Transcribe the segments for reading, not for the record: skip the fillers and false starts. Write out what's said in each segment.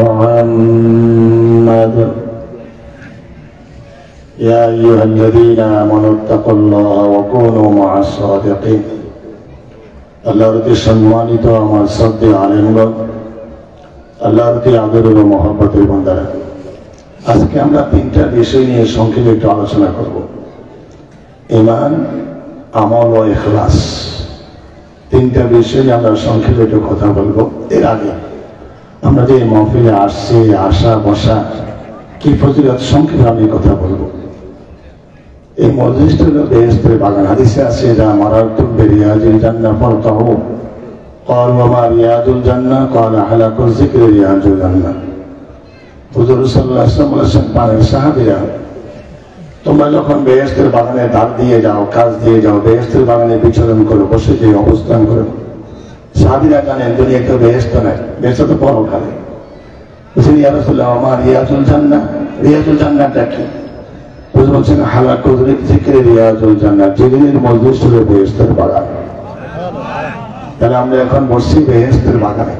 محمد يا أيها الذين آمنوا اتقوا الله وكونوا مع الصادقين আল্লাহর প্রতি সম্মানিত আমার শ্রদ্ধেয় আলেমগণ, আল্লাহর প্রতি আদর ও মহব্বতের বান্দারা, আজকে আমরা তিনটা বিষয় নিয়ে সংক্ষেপে একটু আলোচনা করব। ঈমান, আমল ও ইখলাস। তিনটা বিষয় নিয়ে আমরা সংক্ষেপে একটু কথা বলবো। এর আগে আমরা যে মাহফিলে আসছি, আসা বসা কি ফজিলত, সংক্ষেপে আমি কথা বলবো। এই মজলিসটা হলো বেহেশতের বাগান। হাদিসে আছে, যা মারাতুম বিরিয়াজিল জান্নাহ ফারতাহু ক্বালু ওয়া মা রিয়াজুল জান্নাহ ক্বালা হালাকুয যিকরি রিয়াজুল জান্নাহ। হুজুর সাল্লাল্লাহু আলাইহি ওয়াসাল্লাম বলেছেন, পানের সাহাবীরা, তোমরা যখন বেহেশতের বাগানে দাঁড় দিয়ে যাও, কাজ দিয়ে যাও, বেহেশতের বাগানে বিচরণ করো, বসে যে অবস্থান করো, সাহাবীরা জানেন দুনিয়াতে তো বেহেশত নাই, বেহেশত তো পরকালে। বলছেন, ইয়া রাসূলুল্লাহ ওয়া মা রিয়াজুল জান্নাহ, রিয়াজুল জান্নাহটা কি? বলছেন, হালাকুয যিকরি রিয়াজুল জান্নাহ, জিকিরের মজলিস হলো বেহেশতের বাগান। তাহলে আমরা এখন বসছি বেহেশতের বাগানে।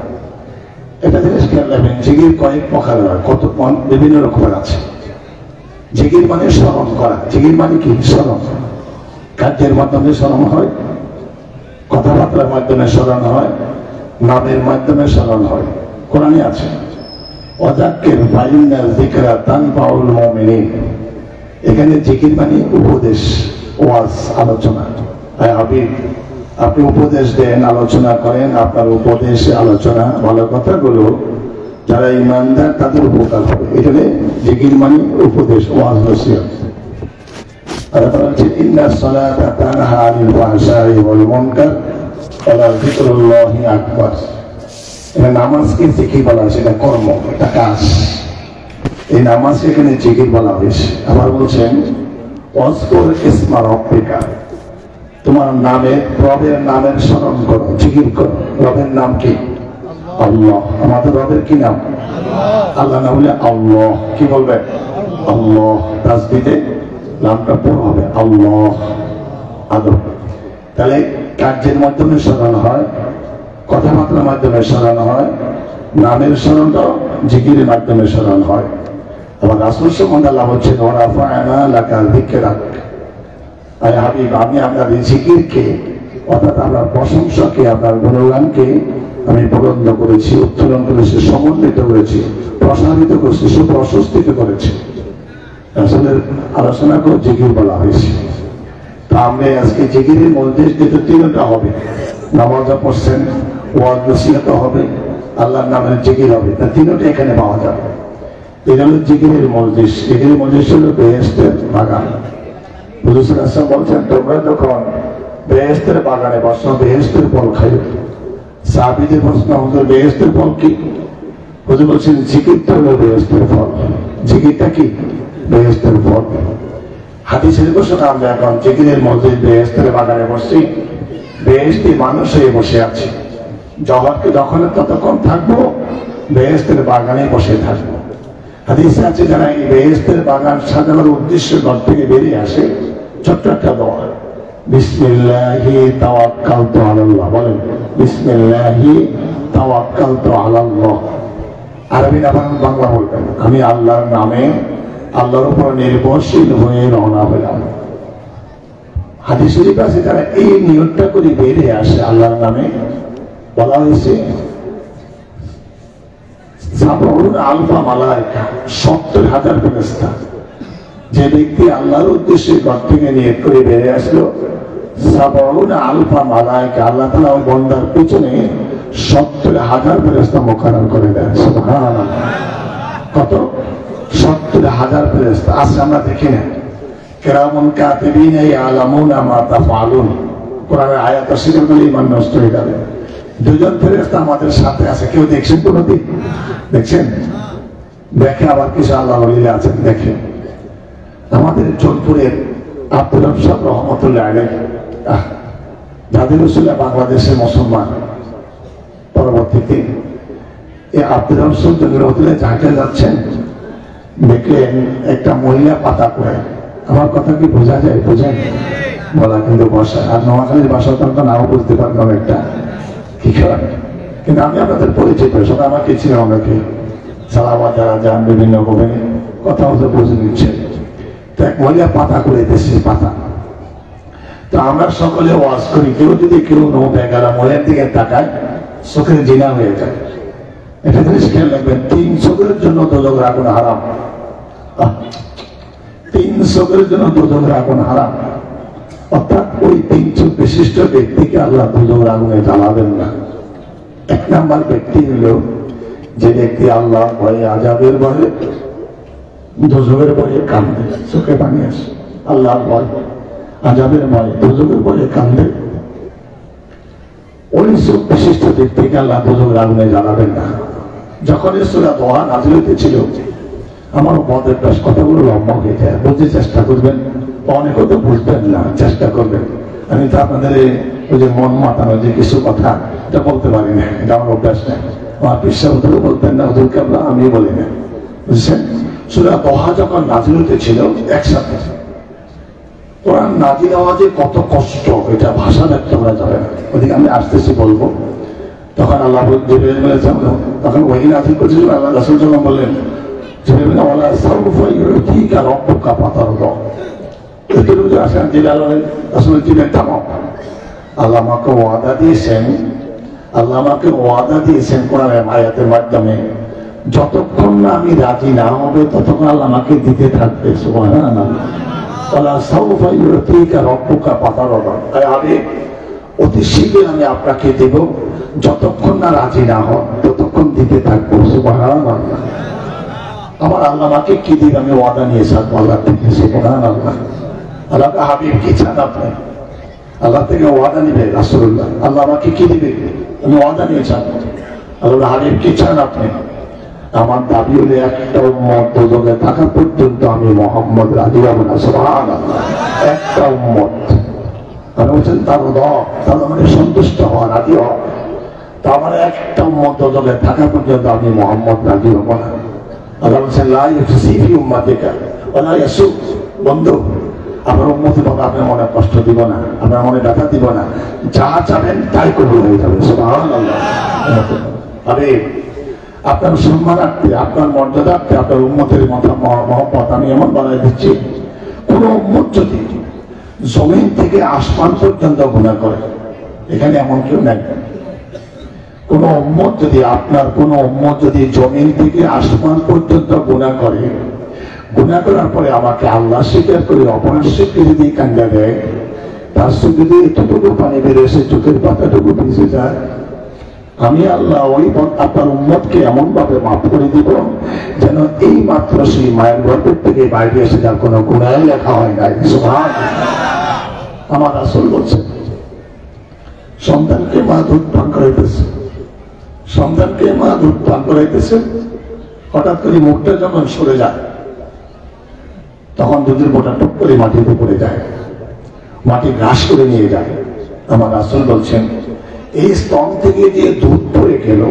এটা জিনিস খেয়াল রাখবেন, জিকির কয়েক প্রকার হয়, কত বিভিন্ন রকমের আছে। জিকির মানে স্মরণ করা। জিকির মানে কি? স্মরণ। কার্যের মাধ্যমে স্মরণ হয়, কথাবার্তার মাধ্যমে স্মরণ হয়, নামের মাধ্যমে স্মরণ হয়। কোরআনে আছে, ওয়াযাক্কির ফাইন্না যিকরা তানফাউল মুমিনিন। এখানে জিকির মানে উপদেশ, ওয়াজ, আলোচনা। হাবিব, আপনি উপদেশ দেন, আলোচনা করেন, আপনার উপদেশ, আলোচনা, ভালো কথাগুলো যারা ঈমানদার তাদের উপকার হবে। এখানে জিকির মানে উপদেশ, ওয়াজ, নসিহত। তারপর হচ্ছে, ইন্নাস সালাতা তানহা আনিল ফাহশাই ওয়াল মুনকার ওয়া যিকরুল্লাহি আকবার। এটা নামাজকে জিকির বলা হয়েছে, এটা কর্ম, এটা কাজ। এই নামাজকে এখানে জিকির বলা হয়েছে। আবার বলছেন, ওয়াজকুর ইসমা রাব্বিকা, তোমার নামে, রবের নামের স্মরণ করো, জিকির করো। রবের নাম কি? আল্লাহ। আমাদের রবের কি নাম? আল্লাহ না বলে আল্লাহ। কি বলবে? আল্লাহ। তাসবিহে নামটা পুরো হবে আল্লাহ। আদব। তাহলে কার্যের মাধ্যমে স্মরণ হয়, কথাবার্তার মাধ্যমে স্মরণ হয়, নামের স্মরণটা জিকিরের মাধ্যমে স্মরণ হয়। আবার রাসূল সম্বন্ধে আল্লাহ বলছেন, ওয়া রাফা'না লাকা যিকরাক। আরে হাবিব, আমি আপনার জিকিরকে, অর্থাৎ আপনার প্রশংসাকে, আপনার গুণগানকে আমি বুলন্দ করেছি, উত্তোলন করেছি, সমন্বিত করেছি, প্রসারিত করেছি, সুপ্রশস্তিত করেছি। রাসূলের আলোচনা করে জিকির বলা হয়েছে। তা আমরা আজকে জিকিরের মধ্যে যেটা তিনটা হবে, নামাজ পড়ছেন, ওয়াজ নসিহত হবে, আল্লাহর নামের জিকির হবে, তা তিনটা এখানে পাওয়া যাবে। এটা হলো জিকিরের মজলিস। জিকিরের মজলিস হলো বেহেশতের বাগান। হুজুর সাল্লাল্লাহু আলাইহি ওয়াসাল্লাম বলছেন, তোমরা যখন বেহেশতের বাগানে বসো, বেহেশতের ফল খাইও। সাহাবীদের প্রশ্ন, হুজুর বেহেশতের ফল কি? হুজুর বলছেন, জিকিরটা হলো বেহেশতের ফল। জিকিরটা কি? বেহেশতের ফল। হাদিসের বসে আমরা এখন জিকিরের মজলিস, বেহেশতের বাগানে বসছি, বেহেশতি মানুষ হয়ে বসে আছি। জগৎকে যখন ততক্ষণ থাকবো, বেহেশতের বাগানে বসে থাকবো। হাদিসে আছে, যারা এই বেহেশতের বাগান সাজানোর উদ্দেশ্যে ঘর থেকে বেরিয়ে আসে, ছোট্ট একটা দোয়া, বিসমিল্লাহি তাওয়াক্কালতু আলাল্লাহ। বলেন, বিসমিল্লাহি তাওয়াক্কালতু আলাল্লাহ। আরবি না বাংলা বলবেন, আমি আল্লাহর নামে, আল্লাহর উপর নির্ভরশীল হয়ে রওনা হলাম। হাদিস শরীফে আছে, যারা এই নিয়তটা করে বেরিয়ে আসে আল্লাহর নামে, বলা হয়েছে 70,000 ফেরেশতা। যে ব্যক্তি আল্লাহর উদ্দেশ্যে ঘর থেকে নিয়ত করে বেরিয়ে আসলো, 70,000 মালায়েকা, আল্লাহ তাআলা ওই বান্দার পিছনে 70,000 ফেরেশতা মোকাররম করে দেন। সুবহানাল্লাহ। কত? 70,000 ফেরেশতা। আজকে আমরা দেখি না, কিরামান কাতিবিন ইয়ালামুনা মা তাফআলুন। কোরআনের আয়াত স্বীকার করলে ঈমান নষ্ট হয়ে যাবে। দুজন ফেরেশতা আমাদের সাথে আছে। কেউ দেখছেন? কোনদিন দেখছেন? দেখে আবার কিছু আল্লাহ ওলিরা আছেন, দেখেন। আমাদের জোনপুরের আব্দুল রব সাহেব রহমতুল্লাহ আলাইহি, যাদের ছিল বাংলাদেশের মুসলমান, পরবর্তীতে এই আব্দুল রব সাহেব রহমতুল্লাহ ঝাঁকে যাচ্ছেন, দেখলেন একটা মহিলা পাতা করে। আমার কথা কি বোঝা যায়? বোঝেন? বলা কিন্তু বসা। আর নোয়াখালীর ভাষা তো নাও বুঝতে পারলাম একটা কি করে কিন্তু আমি আপনাদের পরিচিত, সবাই আমাকে ছিলেন অনেকে, সালামা যারা যান বিভিন্ন গোপনে কথা হতে বুঝে নিচ্ছে। তো এক মহিলা পাতা করে দিচ্ছে, পাতা। তো আমরা সকলে ওয়াজ করি, কেউ যদি কেউ বেগারা মহিলার দিকে তাকায় চোখের জিনা হয়ে যায়। একটা জিনিস খেয়াল রাখবেন, 3 চোখের জন্য দোজখের আগুন হারাম। 3 চোখের জন্য দোজখের আগুন হারাম, অর্থাৎ ওই 3 চোখ বিশিষ্ট ব্যক্তিকে আল্লাহ দোজখের আগুনে জ্বালাবেন না। 1 নাম্বার ব্যক্তি হলো যে ব্যক্তি আল্লাহ ভয়ে, আযাবের ভয়ে, দোজখের ভয়ে কান্দে, চোখে পানি আসে, আল্লাহর ভয়, আযাবের ভয়ে, দোজখের ভয়ে কান্দে, ওই চোখ বিশিষ্ট ব্যক্তিকে আল্লাহ দোজখের আগুনে জ্বালাবেন না। যখন এই সূরা দোহা নাযিল হয়েছিল, আমার উপদের বেশ কথাগুলো লম্বা হয়ে যায়, বুঝতে চেষ্টা করবেন, অনেকে তো বুঝবেন না, চেষ্টা করবেন। আমি তো আপনাদের ওই যে মন মাতানো যে কিছু কথা, এটা বলতে পারি না, এটা আমার অভ্যাস নেই। আমার বিশ্বাবতও বলতেন না, হুজুর কেবলা আমি বলি না, বুঝছেন। সূরা দোহা যখন নাযিল হয়েছিল একসাথে, কোরআন নাযিল হওয়া যে কত কষ্ট, এটা ভাষা ব্যক্ত করা যাবে না। ওদিকে আমি আসতেছি বলবো। তখন আল্লাহ জিবরাইল বলেছেন, তখন ওহী নাযিল করেছিলেন, আল্লাহ রাসূল সাল্লাল্লাহু আলাইহি ওয়াসাল্লাম বললেন, জিবরাইল ওয়ালা সাউফা ইউতিকা রাব্বুকা ফাতারদা। এতটুকু আসেন জিলাল রাসূল জিবরাইল থামো, আল্লাহ আমাকে ওয়াদা দিয়েছেন, আল্লাহ আমাকে ওয়াদা দিয়েছেন কোরআনের আয়াতের মাধ্যমে, যতক্ষণ না আমি রাজি না হবে ততক্ষণ আল্লাহ আমাকে দিতে থাকবে। সুবহানাল্লাহ। ওয়ালা সাউফা ইউতিকা রাব্বুকা ফাতারদা, তাই আমি অতি শীঘ্র আমি আপনাকে দেব, যতক্ষণ না রাজি না হন ততক্ষণ দিতে থাকবো। সুবহানাল্লাহ। আমার আল্লাহ আমাকে কি দিবে আমি ওয়াদা নিয়ে থাকবো আল্লাহ থেকে। সুবহানাল্লাহ। আল্লাহ হাবিব কি চান আপনি? আল্লাহ থেকে ওয়াদা নিবে রাসূলুল্লাহ, আল্লাহ আমাকে কি দিবে আমি ওয়াদা নিয়ে থাকবো। আল্লাহ হাবিব কি চান আপনি? আমার দাবি হলে একটা উম্মত দোজখে থাকা পর্যন্ত আমি মুহাম্মদ রাজি হব না। সুবহানাল্লাহ। একটা উম্মত মানে বলছেন তার মানে সন্তুষ্ট হওয়া, রাজি হওয়া। তার মানে একটা উম্মত দোজখে থাকা পর্যন্ত আমি মুহাম্মদ রাজি হব না। আল্লাহ বলছেন লা ইউসি ফি উম্মাতিকা ওয়ালা ইয়াসু। বন্ধু, আপনার উম্মতের কথা আপনার মনে কষ্ট দিব না, আপনার মনে ব্যথা দিব না, যা চাবেন তাই কবুল হয়ে যাবে। সুবহানাল্লাহ। আরে আপনার সম্মানার্থে, আপনার মর্যাদার্থে, আপনার উম্মতের মহব্বত আমি এমন বানাই দিচ্ছি, কোন উম্মত যদি জমিন থেকে আসমান পর্যন্ত গুনাহ করে, এখানে এমন কেউ নাই, কোন উম্মত যদি, আপনার কোন উম্মত যদি জমিন থেকে আসমান পর্যন্ত গুনাহ করে, গুনাহ করার পরে আমাকে আল্লাহ স্বীকার করে অপরাধ স্বীকৃতি দিয়ে কান্দা দেয়, তার চোখে যদি এতটুকু পানি বের এসে চোখের পাতাটুকু ভিজে যায়, আমি আল্লাহ ওই আপনার উম্মতকে এমন ভাবে মাফ করে দিব যেন এই মাত্র সেই মায়ের গর্ভের থেকে বাইরে এসে যার কোনো গুনাহ লেখা হয় নাই। সুবহানাল্লাহ। আমার রাসূল বলছে, সন্তানকে মা দুধ পান করাইতেছে, সন্তানকে মা দুধ পান করাইতেছে, হঠাৎ করে মুখটা যখন সরে যায় তখন দুধের বোটা টুক করে মাটিতে পড়ে যায়, মাটি গ্রাস করে নিয়ে যায়। আমার রাসূল বলছেন, এই স্তন থেকে যে দুধ পড়ে গেল,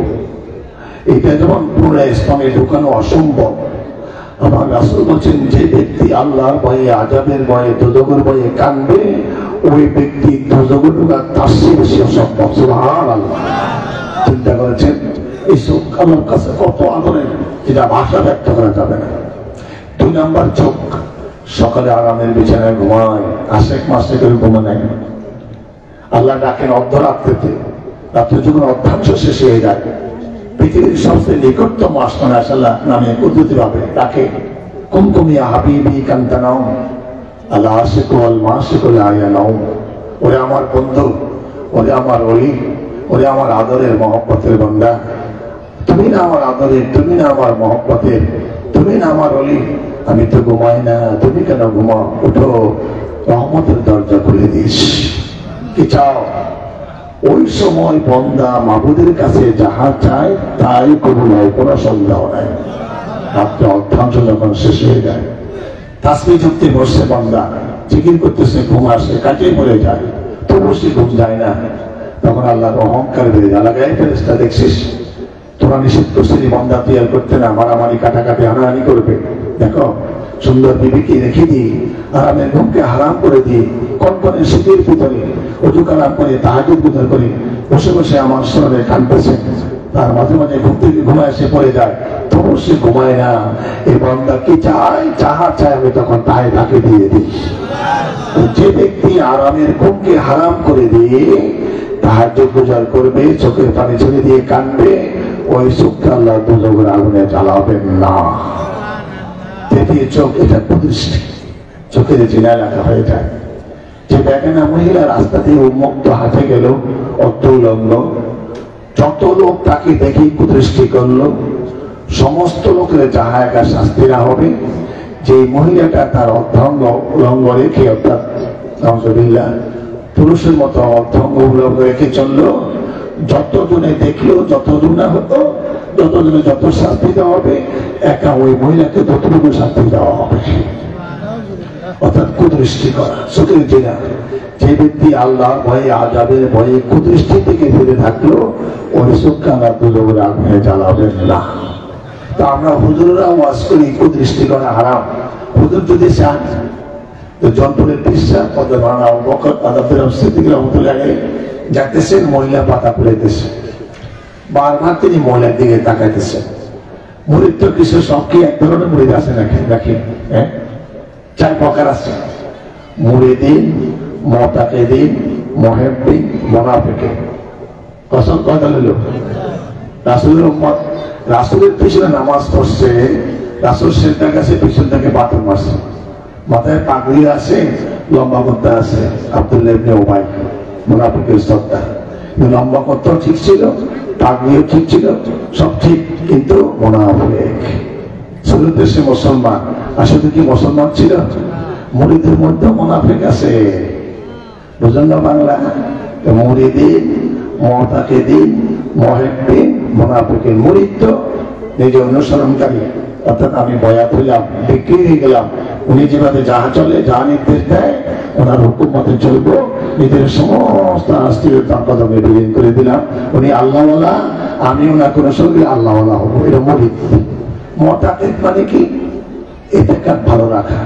এটা যখন পুনরায় স্তনে ঢুকানো অসম্ভব। আমার রাসূল বলছেন, যে ব্যক্তি আল্লাহর ভয়ে, আযাবের ভয়ে, দোজখের ভয়ে কাঁদবে, ওই ব্যক্তি দোজখে ঢোকা তার চেয়ে বেশি অসম্ভব। সুবহানাল্লাহ। চিন্তা করেছেন এই চোখ আল্লাহর কাছে কত আদরের, যেটা ভাষা ব্যক্ত করা যাবে না। 2 নাম্বার চোখ সকালে আরামের বিছানায় ঘুমায়, আশেক মাসে করে ঘুমে নেয়। আল্লাহ ডাকেন অর্ধরাত্রিতে, রাত্রে যখন অর্ধাংশ শেষ হয়ে যায়, পৃথিবীর সবচেয়ে নিকটতম আসমানে আল্লাহ নামে পদ্ধতি ভাবে ডাকে, কুমকুমিয়া হাবিবি কান্তানাও আল্লাহ আশিকু আল মাশিকু আয়ানাও। ওরে আমার বন্ধু, ওরে আমার ওলি, ওরে আমার আদরের মহব্বতের বান্দা, তুমি না আমার আদরের, তুমি না আমার মহব্বতের, তুমি না আমার ওলি, আমি তো ঘুমাই না, তুমি কেন ঘুমাও? উঠো, রহমতের দরজা খুলে দিস। কি চাও? ওই সময় বন্দা মাবুদের কাছে যাহা চায় তাই কবুল হয়, কোনো সন্দেহ নাই। রাত্রে অর্ধাংশ যখন শেষ হয়ে যায়, তাসবিহ জপতে বসছে বন্দা, জিকির করতেছে, ঘুম আসে, কাটিয়ে পড়ে যায়, তবু সে ঘুম যায় না। তখন আল্লাহর অহংকার বেড়ে যায়, আল্লাহ গায়ে ফেরেশতা দেখছিস, তোরা নিষেধ করছিস বন্দা তৈরি করতে না, মারামারি কাটাকাটি হানাহানি করবে, দেখো সুন্দর বিবিকে রেখে দিই, আরামের ঘুমকে হারাম করে দিই, কনকনে শীতের ভিতরে অজু কালাম করে তাহাজ্জুদ গুজার করে বসে বসে আমার শরীরে কাঁদতেছে, তার মাঝে মাঝে ঘুম থেকে ঘুমায় এসে পড়ে যায়, তবু সে ঘুমায় না। এই বান্দা কি চায়, যাহা চায় আমি তখন তাই তাকে দিয়ে দিই। যে ব্যক্তি আরামের ঘুমকে হারাম করে দিয়ে তাহাজ্জুদ গুজার করবে, চোখের পানি ছেড়ে দিয়ে কাঁদবে, ওই চোখকে আল্লাহ দুজকের আগুনে জ্বালাবেন না। তৃতীয় চোখ, এটা কুদৃষ্টি, চোখের জিনা রাখা হয়ে যায়। যে দেখে না মহিলা রাস্তা দিয়ে উন্মুক্ত হাঁটে গেল, অর্থ উলঙ্গ, যত লোক তাকে দেখি কুদৃষ্টি করলো, সমস্ত লোকের যাহা একা শাস্তি না হবে, যে মহিলাটা তার অর্ধাঙ্গ উলঙ্গ রেখে, অর্থাৎ নাউজুবিল্লাহ পুরুষের মতো অর্ধাঙ্গ উলঙ্গ রেখে চললো, যতজনে দেখলো, যত গুনাহ হতো, যতজনে যত শাস্তি দেওয়া হবে, একা ওই মহিলাকে ততটুকু শাস্তি দেওয়া হবে। অর্থাৎ কুদৃষ্টি করা, চোখের জিনা। যে ব্যক্তি আল্লাহর ভয়ে, আযাবের ভয়ে কুদৃষ্টি থেকে দূরে থাকলো, ওই চোখকে আল্লাহ দুজকের আগুনে জ্বালাবেন না। তা আমরা হুজুররা ওয়াজ করি কুদৃষ্টি করা হারাম। হুজুর যদি চান তো জনপুরের পৃষ্ঠা পদ্মা বকর আদাবের সিদ্দিক রহমতুল্লাহ যাইতেছেন, মহিলা পাতা খুলাইতেছে, বারবার তিনি মহিলার দিকে তাকাইতেছেন। মুরিদ তো কিছু সব কি এক ধরনের মুরিদ আছে নাকি? নাকি হ্যাঁ, 4 প্রকার আছে। মুরিদিন, মুতাকিদিন, মুহিব্বিন, মুনাফিকিন। কসম কথা হলো রাসূলের উম্মত, রাসূলের পিছনে নামাজ পড়ছে, রাসূল সেটার কাছে পিছন থেকে পাথর মারছে, মাথায় পাগড়ি আছে, লম্বা করতে আছে। আব্দুল্লাহ ইবনে উবাই মুনাফিকের সর্দার, লম্বা করতে ঠিক ছিল, পাগড়িও ঠিক ছিল, সব ঠিক, কিন্তু মুনাফিক। শুরুতে সে মুসলমান, আসলে কি মুসলমান ছিল? মুরিদের মধ্যে মুনাফিক আছে, বুঝলেন না বাংলা? মুরিদিন, মুতাকিদিন, মুহিব্বিন, মুনাফিকিন। মুরিদ তো নিজে অনুসরণকারী, অর্থাৎ আমি বয়াত হইলাম, বিক্রি হয়ে গেলাম, উনি যেভাবে যাহা চলে, যা নির্দেশ দেয়, ওনার হুকুম মতে চলবো, নিজের সমস্ত আস্তিকতার কদমে বিলীন করে দিলাম। উনি আল্লাহওয়ালা, আমি ওনার কোনো সঙ্গে আল্লাহওয়ালা হবো, এটা মুরিদ। মুতাকিদ মানে কি? ইতিকাদ ভালো রাখা।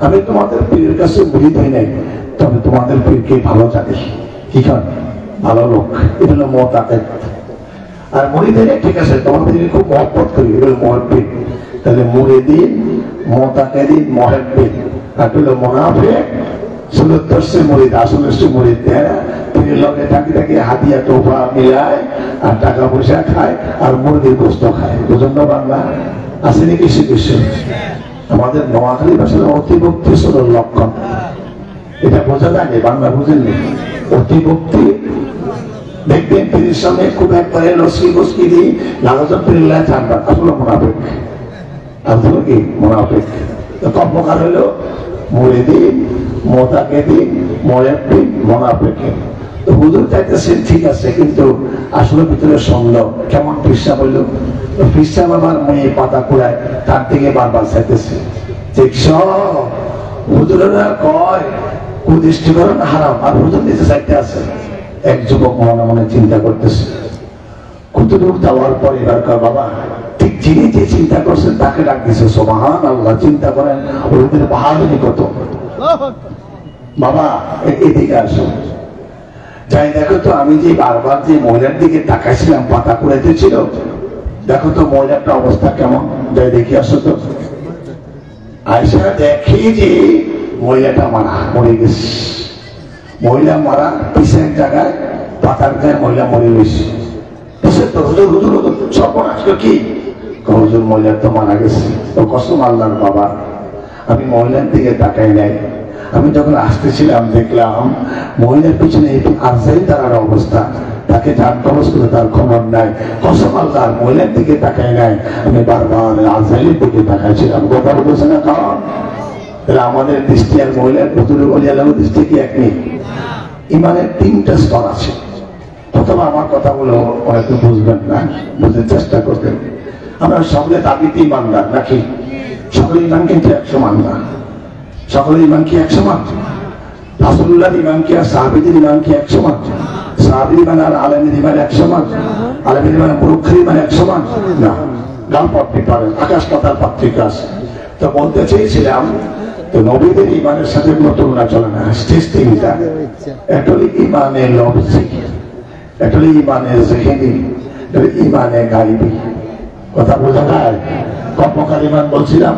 আমি তোমাদের পীরের কাছে মুরিদ হই নাই, তবে তোমাদের পীরকে ভালো জানি, কি কারণ ভালো লোক, এটা হলো মুতাকিদ। আর মুরিদের ঠিক আছে, তোমাদের খুব মহব্বত করি, এটা হলো মুহিব্বিন। তাহলে মুরিদিন, মুতাকিদিন, মুহিব্বিন। আর হলো মুনাফিক, সুরত ধরছে মুরিদ, আসলে সে মুরিদ দেয় না, পীরের লগে থাকি থাকি হাদিয়া তোফা মিলায়, আর টাকা পয়সা খায়, আর মুরগির গোস্ত খায়। বুঝুন না বাংলা আছে নাকি? সে কিছু আমাদের নোয়াখালী ভাষার অতিভক্তি ষোলোর লক্ষণ, এটা বোঝা লাগে, বাংলা বুঝেননি? অতিভক্তি দেখবেন পীরের সামনে খুব একবারে লস্কি বস্কি দিয়ে লাগাজন পীরিল্লাহ জানবা, আসলে মুনাফিক। আসলে কি মুনাফিক? কম প্রকার হলো মুরিদিন, মুতাকিদিন, মুহিব্বিন, মুনাফিকিন। তো হুজুর চাইতেছেন ঠিক আছে, কিন্তু আসলে ভিতরে সন্দেহ। কেমন? পৃষ্ঠা বলল, পৃষ্ঠা বাবার মেয়ে পাতা কুড়ায়, তার দিকে বারবার চাইতেছে। দেখছ হুজুরেরা কয় কুদৃষ্টিকরণ হারাম, আর হুজুর নিজে চাইতে আছে। এক যুবক মনে মনে চিন্তা করতেছে, কতদূর যাওয়ার পর এবার কয় বাবা ঠিক যিনি যে চিন্তা করছেন তাকে ডাক দিছে। সুবহানাল্লাহ, চিন্তা করেন ওদের বাহাদুরি কত। বাবা এদিকে আসো, যাই দেখো তো, আমি যে বারবার যে মহিলার দিকে তাকাইছিলাম, পাতা কুড়াইতেছিল, দেখো তো মহিলাটার অবস্থা কেমন, যাই দেখি আসো তো। আয়সা দেখি যে মহিলাটা মারা, মরে গেছে। মহিলা মারা পিছে এক জায়গায়, পাতার গায়ে মহিলা মরে গেছে। পিছে তো হুজুর হুজুর হুজুর সর্বনাশ কি? হুজুর মহিলা তো মারা গেছে। ও কসম আল্লাহর বাবা, আমি মহিলার দিকে তাকাই নাই। আমি যখন আসতেছিলাম দেখলাম মহিলার পিছনে আজরাইল দাঁড়ার অবস্থা, তাকে যান কবজ করে তার খবর নাই। কসম আল্লাহর মহিলার দিকে তাকাই নাই, আমি বারবার আজরাইলের দিকে তাকাইছিলাম। কথা বলছে না? কারণ আমাদের দৃষ্টি আর মহিলার ভুতুরে বলিয়ালামের দৃষ্টি কি এক নেই? ইমানের 3টা স্তর আছে। প্রথম আমার কথাগুলো হয়তো বুঝবেন না, বুঝতে চেষ্টা করবেন। আমরা সকলে দাবিতে ইমানদার নাকি? সকলের ইমান কিন্তু 100 মান না। সকলের ইমান কি 100 মান? রাসূলুল্লাহর ইমান কি আর সাহাবীদের ইমান কি 100 মান? সাহাবীর ইমান আর আলেমের ইমান 100 মান? আলেমের ইমান মুরুক্ষের ইমান 100 মান না। গান পড়তে পারেন, আকাশ পাতাল পাত্রিকা আছে। তো বলতে চেয়েছিলাম, তো নবীদের ইমানের সাথে কোনো তুলনা চলে না। স্টেজ 3টা, একটা হলো ইমানে লফজি, একটা হলো ইমানের জেহেনি, ইমানে গাইবি। কথা বোঝা যায়? ক প্রকার ইমান বলছিলাম?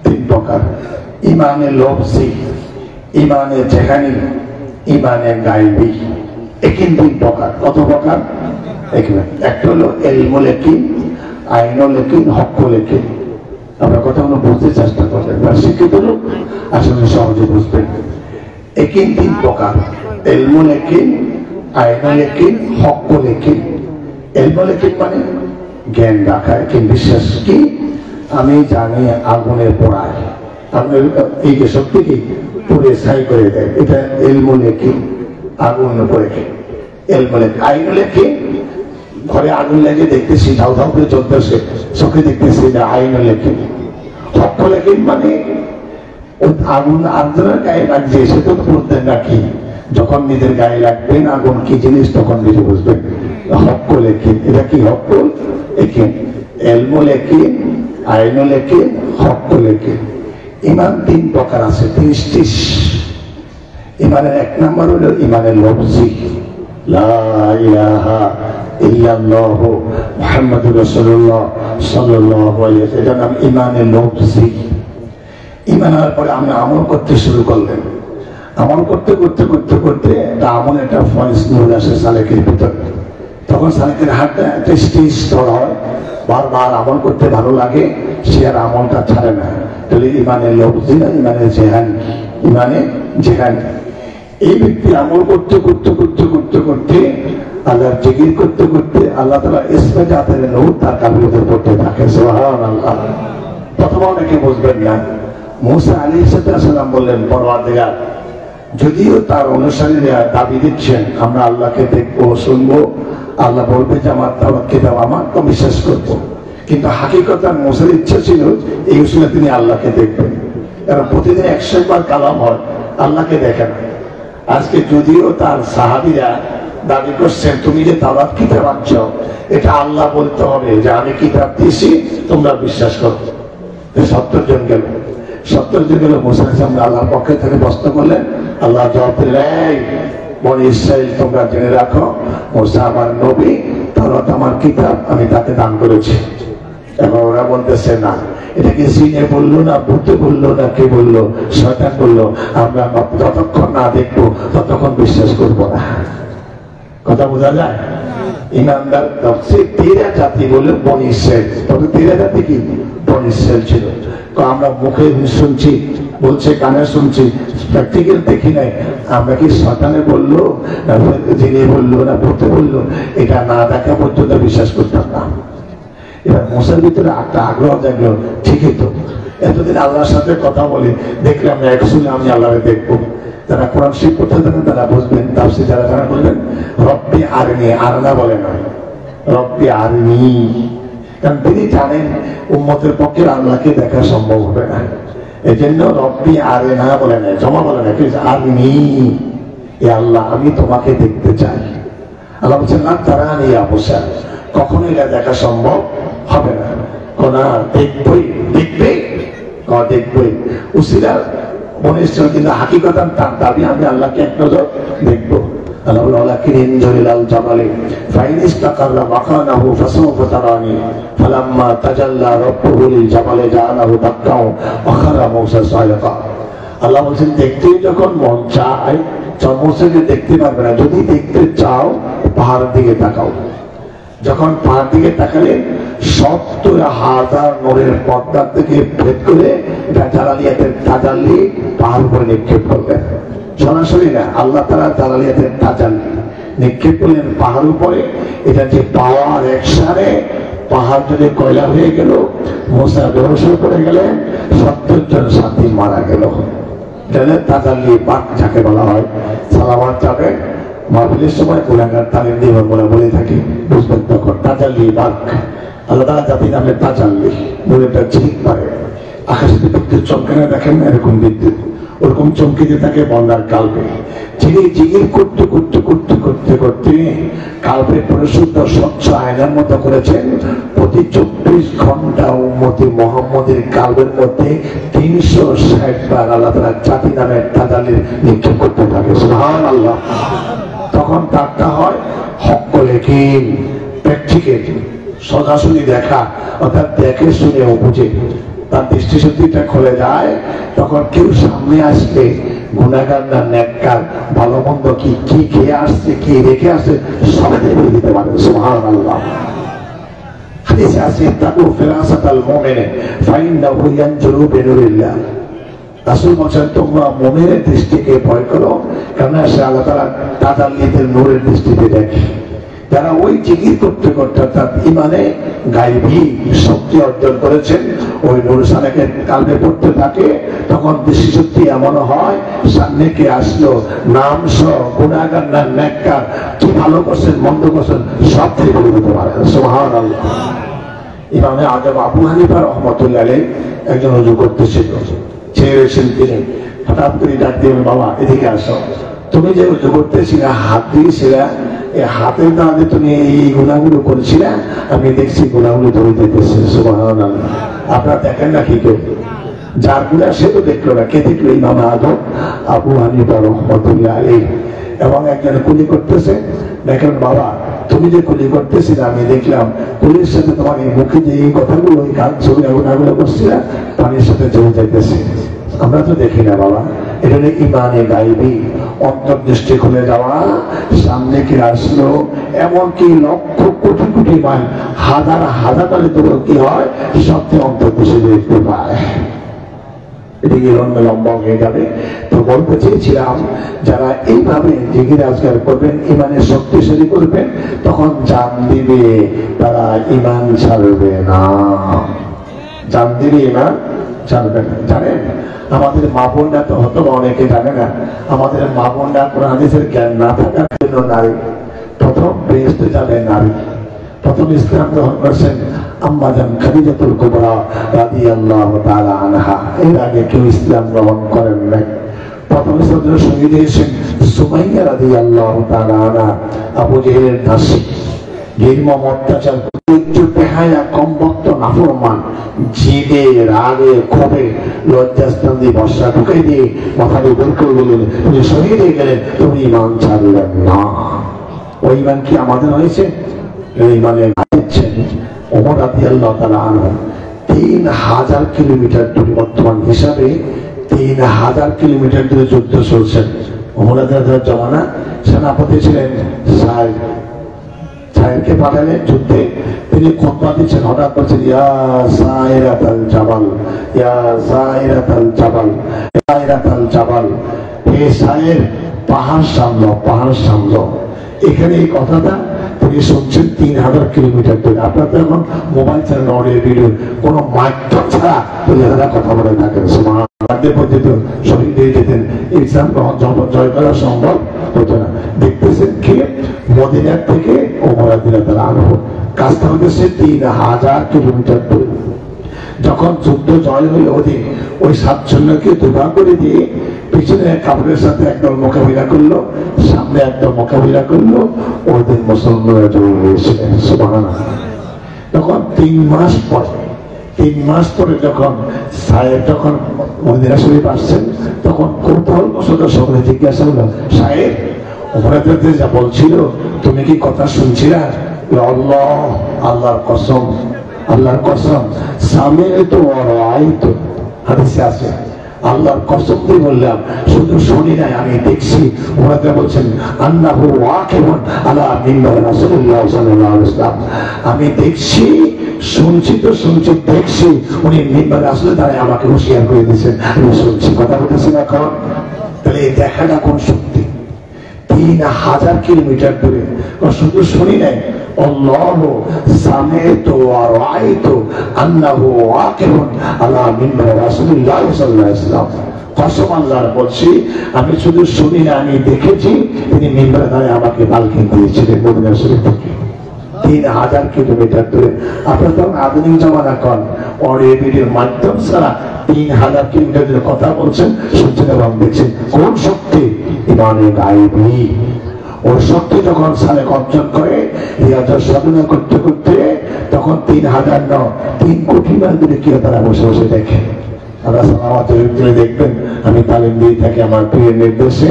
3 প্রকার। ইমানে লফজি, ইমানে জেহানি, ইমানে গাইবি। একিন 3 প্রকার। কত প্রকার? একটা হলো ইলমুল ইয়াকিন, আইনুল ইয়াকিন, হকুল ইয়াকিন। আপনার কথাগুলো বুঝতে চেষ্টা করবেন, শিক্ষিত লোক আসলে সহজে বুঝবেন। ইয়াকিন 3 প্রকার: ইলমুল ইয়াকিন, আইনুল ইয়াকিন, হকুল ইয়াকিন। ইলমুল ইয়াকিন মানে জ্ঞান রাখা, ইয়াকিন বিশ্বাস। কি? আমি জানি আগুনের পোড়ায়, আগুনের এই যে শক্তিকে পুড়ে ছাই করে দেয়, এটা ইলমুল ইয়াকিন, আগুন পড়ে। ইলমুল ইয়াকিন। আইনুল ইয়াকিন, ঘরে আগুন লেগে দেখতেছি ধাউ ধাউ করে চলতেছে, চোখে দেখতেছি, এটা আইনুল ইয়াকিন। হকুল ইয়াকিন মানে আগুন আর্জনের গায়ে লাগছে, সে তো বুঝতেন না কি, যখন নিজের গায়ে লাগবেন আগুন কি জিনিস তখন নিজে বুঝবেন। হকুল ইয়াকিন। এটা কি হকুল ইয়াকিন? ইলমুল ইয়াকিন, আইনুল ইয়াকিন, হকুল ইয়াকিন। ইমান 3 প্রকার আছে, 30। ইমানের 1 নম্বর হলো ইমানের লফজি, লা ইলাহা ইল্লাল্লাহু মুহাম্মাদুর রাসূলুল্লাহ সাল্লাল্লাহু আলাইহি ওয়াসাল্লাম। এটার নাম ইমানের লফজি। ইমানের পরে আমরা আমল করতে শুরু করলেন। আমল করতে করতে করতে করতে আমল একটা ফয়েজ নূর আসে সালেকের ভিতরে। তখন সালেকের হাতটা একটা স্টেজ স্তর হয়, বারবার আমল করতে ভালো লাগে, সে আর আমলটা ছাড়ে না। তাহলে ইমানের লফজি না, ইমানের জেহানি। ইমানে জেহানি। এই ব্যক্তি আমল করতে করতে করতে করতে করতে আল্লাহর জিকির করতে করতে আল্লাহ তাআলা ইসমে জাতের নূর তার কালবের পড়তে থাকে। সুবহানাল্লাহ। প্রথমে অনেকে বুঝবেন না। মুসা আলাইহিস সালাম বললেন, পরওয়ারদিগার, যদিও তার অনুসারীরা দাবি দিচ্ছেন আমরা আল্লাহকে দেখবো, শুনবো, আল্লাহ বলবে যে আমার তাওরাত কিতাব আমার, তো বিশ্বাস করবো, কিন্তু হাকিকত মুসার ইচ্ছা ছিল এই উসিলায় তিনি আল্লাহকে দেখবেন। কারণ প্রতিদিন 100 বার কালাম হয়, আল্লাহকে দেখেন। আজকে যদিও তার সাহাবীরা দাবি করছেন তুমি যে তাওরাত কিতাব আনছো, এটা আল্লাহ বলতে হবে যে আমি কিতাব দিয়েছি, তোমরা বিশ্বাস করো। 70 জন গেল। 70 জন গেল। মুসা আলাইহিস আল্লাহর পক্ষে থেকে প্রশ্ন করলেন। আল্লাহ জবাব দিলেন, বনি ইসরাইল তোমরা জেনে রাখো, মুসা আমার নবী, তাওরাত আমার কিতাব, আমি তাকে দান করেছি। এবং ওরা বলতেছে না, এটা কি জিনে বললো না, ভূতে বললো না, কে বললো? শয়তান বললো। আমরা যতক্ষণ না দেখবো ততক্ষণ বিশ্বাস করবো না। কথা বোঝা যায়? ইমানদার সবচেয়ে 13 জাতি বলে বনি ইসরাইল। তবে 13 জাতি কি? বনি ইসরাইল ছিল। আমরা মুখে শুনছি, বলছে কানে শুনছি, প্র্যাকটিক্যাল দেখি নাই। আমরা কি শয়তানে বললো না জিনে বললো না ভূতে বললো, এটা না দেখা পর্যন্ত বিশ্বাস করতাম না। এবার মুসার ভিতরে একটা আগ্রহ জাগলো, ঠিকই তো, এতদিন আল্লাহর সাথে কথা বলে দেখলাম একসঙ্গে আমি আল্লাহকে দেখবো। যারা কোরআন শিখ করতে থাকেন তারা বুঝবেন, তাফসীর যারা জানা করবেন, রব্বি আরনি, আরনা বলে নয়, রব্বি আরনি। কারণ তিনি জানেন উম্মতের পক্ষে আল্লাহকে দেখা সম্ভব হবে না, এই জন্য রব্বি আরনা বলে নাই, জমা বলে না, আরনি, এ আল্লাহ আমি তোমাকে দেখতে চাই। আল্লাহ বলছেন না তারা নিয়ে অবস্থা, কখনো এটা দেখা সম্ভব হবে না। কোনা দেখবই, দেখবে, দেখবই উসিলা মনের, কিন্তু হাকিকত তার দাবি আমি আল্লাহকে এক নজর দেখবো। আল্লাহ বলে কিরিনজুরিলাল জামালি ফাইনিস্তাকাররা মাকানাহু ফাসাউফা তারানি ফালাম্মা তাজাল্লা রাব্বুহু লিল জামালি জাআলাহু দাক্কাও ওয়া খারা মূসা সাইকা। আল্লাহ বলেন দেখতেই যখন মন চায়, মুসাকে দেখতে পারবে না। যদি দেখতে চাও পাহাড়ের দিকে তাকাও। যখন পাহাড় দিকে তাকালে 70,000 নূরের পর্দা থেকে ভেদ করে এটা জালালিয়াতের তাজাল্লি পাহাড় উপরে নিক্ষেপ করবেন। সরাসরি না, আল্লাহ তাআলা জালালিয়াতের তাজাল্লি নিক্ষেপ করলেন পাহাড় উপরে। এটা যে পাওয়ার একসাথে পাহাড় যদি কয়লা হয়ে গেল, মুসা বেহুশ করে গেলেন, 70 জন সাথী মারা গেল। তাজাল্লি বাক যাকে বলা হয়, সালামাত যাবে মাহফিলের সময় গুনাহগার তালিম দিয়ে বলে থাকি, বুঝবেন তখন তাজাল্লি বাক। আল্লাহ তাআলা জাতি নামে তাজাল্লি, নূরেরটা ঝিক পারে। আকাশে বিদ্যুৎ চমকে না দেখেন না, এরকম বিদ্যুৎ ওরকম চমকিতে থাকে বন্যার কালবে। জিগির করতে করতে করতে করতে করতে কালবে পরিশুদ্ধ স্বচ্ছ আয়নার মতো করেছেন। প্রতি 24 ঘন্টা উম্মতি মুহাম্মদের কালবের মধ্যে 360 বার আল্লাহ তাআলা জাতি নামে তাজাল্লি নিক্ষেপ করতে থাকে। সুবহানাল্লাহ। তখন তারটা হয় হক লেখিন, প্র্যাকটিক্যাল, সোজাসুজি দেখা, অর্থাৎ দেখে শুনে ও বুঝে তার দৃষ্টিশক্তিটা খুলে যায়। তখন কেউ সামনে আসলে গুনাহগার না নেককার, ভালো মন্দ কি কি খেয়ে আসছে, কি রেখে আসছে, সবাই বলে দিতে পারে। সুবহানাল্লাহ। হাদিসে আছে তাকু ফিরাসাতাল মুমিন ফাইন্নাহু ইয়ানজুরু বিনুরিল্লাহ। রাসূল বলেন তোমরা মুমিনের দৃষ্টিকে ভয় করো, কারণ সে আল্লাহ তাআলা তাজাল্লিদের নূরের দৃষ্টিতে দেখে। যারা ওই জিকির করতে করতে অর্থাৎ ইমানে গায়বী শক্তি অর্জন করেছেন, ওই নূর সালাকে কালবে পড়তে থাকে, তখন দৃষ্টিশক্তি এমন হয় সামনে কে আসলো, নাম সহ গুনাহগার না নেককার, কি ভালো করছেন মন্দ করছেন সব থেকে বলে দিতে পারেন। সুবহানাল্লাহ। ইমামে আযম আবু হানিফা রাহমাতুল্লাহ আলাইহি একজন ওযু করতেছিল, ছেড়েছেন তিনি, হঠাৎ করে ডাক দিয়ে বাবা এদিকে আসো, তুমি যে ওযু করতেছিলে হাত দিয়েছিলে, এই হাতের দ্বারা তুমি এই গুনাহগুলো করেছিলে, আমি দেখছি গুনাহগুলো ধরে যেতেছে। সুবহানাল্লাহ। আপনারা দেখেন না কি কেউ? যার গুনাহ সে তো দেখলো না, কে দেখলো? ইমাম আযম আবু হানিফা রাহমাতুল্লাহ আলাইহি। এবং একজন কুলি করতেছে, দেখেন বাবা তুমি যে কুলি করতেছিলে আমি দেখলাম কুলির সাথে তোমার এই মুখে যে এই কথাগুলো, ওই কাজ ছবি গুনাহগুলো করছিলে, পানির সাথে জমে যাইতেছে। আমরা তো দেখি না বাবা, এটা হলো ইমানে গায়বী, অন্তর্দৃষ্টি খুলে যাওয়া, সামনে কে আসলো, এমনকি লক্ষ কোটি কোটি মাইল হাজার হাজার মাইল দূরে কি হয় সবচেয়ে অন্তর্দৃষ্টি দেখতে পায়। এদিকে লম্বা হয়ে যাবে। তো বলতে চেয়েছিলাম যারা এইভাবে জিকির আজকার করবেন, ইমানের শক্তিশালী করবেন, তখন জান দিবে, তারা ইমান ছাড়বে না। জান দিবে, ইমান ছাড়বে না। জানেন আমাদের মা বোনরা তো হয়তো অনেকে জানে না, আমাদের মা বোনরা কোরআন হাদিসের জ্ঞান না থাকার জন্য নারী প্রথম বেহেশতে যাবে নারী। প্রথম ইসলাম গ্রহণ করছেন আম্মা জান খাদিজাতুল কুবরা রাদিয়াল্লাহু তাআলা আনহা। এর আগে কেউ ইসলাম গ্রহণ করেন নাই। প্রথম ইসলামের শহীদ হয়েছেন সুমাইয়া রাদিয়াল্লাহু তাআলা আনহা, আবু জেহেলের দাসী, নির্মম অত্যাচার, বেহায়া, কমবক্ত, নাফরমান, জিদে রাগে ক্ষোভে লজ্জাস্থান দিয়ে বর্ষা ঢুকে দিয়ে মাথার উপর করে বললেন তুমি শহীদ হয়ে গেলেন, তুমি ইমান ছাড়লেন না। ওই ইমান কি আমাদের হয়েছে? ইমানে দিচ্ছেন ওমর রাদিয়াল্লাহু তাআলা আনহু 3000 কিলোমিটার দূরে, বর্তমান হিসাবে 3000 কিলোমিটার দূরে যুদ্ধ চলছেন। ওমর রাদিয়াল্লাহু জমানা সেনাপতি ছিলেন সাহেবকে পাঠালেন যুদ্ধে, তিনি খুতবা দিচ্ছেন, হঠাৎ বলছেন ইয়া সাইরাতাল জাবাল, ইয়া সাইরাতাল জাবাল, সাইরাতাল জাবাল, হে সায়ের পাহাড় সামলো, পাহাড় সামলো। এখানে এই কথাটা তিনি শুনছেন 3000 কিলোমিটার দূরে। আপনার তো এখন মোবাইল চ্যানেল, অডিও ভিডিও, কোনো মাধ্যম ছাড়া তারা কথা বলে থাকেন। পর্যন্ত শহীদ হয়ে যেতেন, ইসলাম জয় করা সম্ভব হতো না। দেখতেছেন কি মদিনার থেকে ওমর রাদিয়াল্লাহু তাআলা আনহু কাজটা হচ্ছে 3000 কিলোমিটার দূরে। যখন যুদ্ধ জয় হয়ে ওদিন ওই 7 জনকে দুভাগ করে দিয়ে পিছনে কাপড়ের সাথে একদল মোকাবিলা করলো, সামনে একদল মোকাবিলা করলো, ওই দিন মুসলমানরা জয় হয়েছিলেন। সুবহানাল্লাহ। তখন 3 মাস পরে যখন সাহেব যখন মদিনা শরীফ আসছেন, তখন কৌতূহল বশত সকলে জিজ্ঞাসা হলো, সাহেব ওমর যা বলছিল তুমি কি কথা শুনছিলা? আল্লাহ, আল্লাহর কসম, আল্লাহর কসম, সামি'তু ওয়া রাআইতু। হাদিসে আছে আল্লাহর কসম দিয়ে বললাম, শুধু শুনি নাই, আমি দেখছি। ওনারা বলছেন আন্নাহু ওয়াকিবুন আলা মিম্বার রাসূলুল্লাহ সাল্লাল্লাহু আলাইহি ওয়াসাল্লাম। আমি দেখছি, শুনছি তো শুনছি, দেখছি উনি মিম্বারে আসলে তারা আমাকে হুঁশিয়ার করে দিয়েছেন, আমি শুনছি। কথা বলতেছেন এখন? তাহলে এই দেখাটা কোন শক্তি? 3000 কিলোমিটার দূরে, শুধু শুনি নাই, আল্লাহু সামি'তু ওয়া রাআইতু আন্নাহু ওয়াকিবুন আলা মিম্বার রাসূলুল্লাহ সাল্লাল্লাহু আলাইহি ওয়াসাল্লাম। কসম আল্লাহর বলছি, আমি শুধু শুনি না, আমি দেখেছি তিনি মিম্বারে দাঁড়িয়ে আমাকে বালকিন দিয়েছিলেন মদিনা শরীফ থেকে। 3000 কিলোমিটার দূরে। আপনার তখন আধুনিক জমানা কন, অডিও ভিডিওর মাধ্যম ছাড়া 3000 কিলোমিটার দূরে কথা বলছেন, শুনছেন এবং দেখছেন। কোন শক্তি? ইমানে গায়বী। ওর শক্তি যখন সালেক অর্জন করে রিয়াজত সাধনা করতে করতে, তখন 3000 নয় 3 কোটি মাইল দূরে কেউ তারা বসে বসে দেখে। আপনারা সালাওয়াত তুলে দেখবেন আমি তালিম দিয়ে থাকি আমার পীরের নির্দেশে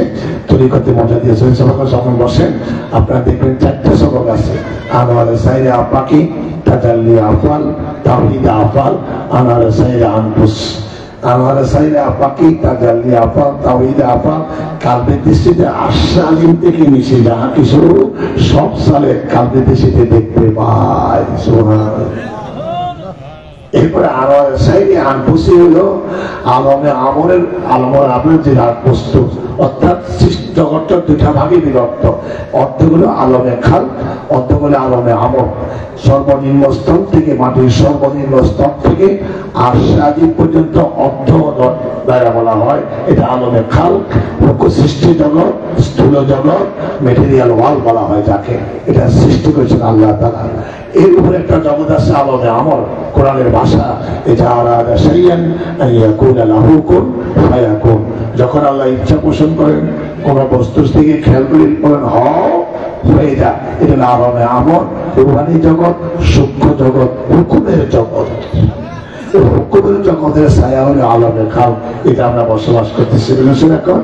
তরিকতে মজা দিয়েছেন সবাই যখন বসেন আপনারা দেখবেন 4টে সবক আছে আনোয়ারে সাইরে আপাকি তাজাল্লি আফাল তাওহীদ আফাল আনোয়ারে সাইরে আনফুস আনোয়ারে সাইরে আপাকি তাজাল্লি আফাল তাওহীদ আফাল কালবের দৃষ্টিতে আশালিম থেকে নিচে যাহা কিছু সব সালে কালবের দৃষ্টিতে দেখতে পাই সুবহানাল্লাহ। এরপরে আনোয়ারে সাইরে আনফুসি হলো আলমে আমরের আলমের আপনার যে বস্তু অর্থাৎ জগৎটা দুটা ভাগে বিভক্ত অর্ধগুলো আলমে খাল অর্ধগুলো আলমে আমর সর্বনিম্ন স্তর থেকে মাটির সর্বনিম্ন স্তর থেকে আশাদি পর্যন্ত অর্ধ দ্বারা বলা হয় এটা আলমে খাল সৃষ্টি জগৎ স্থূল জগৎ মেটেরিয়াল ওয়াল বলা হয় যাকে এটা সৃষ্টি করেছেন আল্লাহ তাআলা। এর উপরে একটা জগৎ আছে আলমে আমর কোরআনের ভাষা এটা আরাদা শাইআন আন ইয়াকুনা লাহু কুন ফায়াকুন যখন আল্লাহ ইচ্ছা পোষণ করেন কোন বস্তুর থেকে খেয়াল করে বলেন হও হয়ে যা এটা আলমে আমর রূহানী জগৎ সূক্ষ্ম জগৎ হুকুমের জগৎ হুকুমের জগতের ছায়া হলো আলমে খাল এটা আমরা বসবাস করতেছি বুঝেছেন। এখন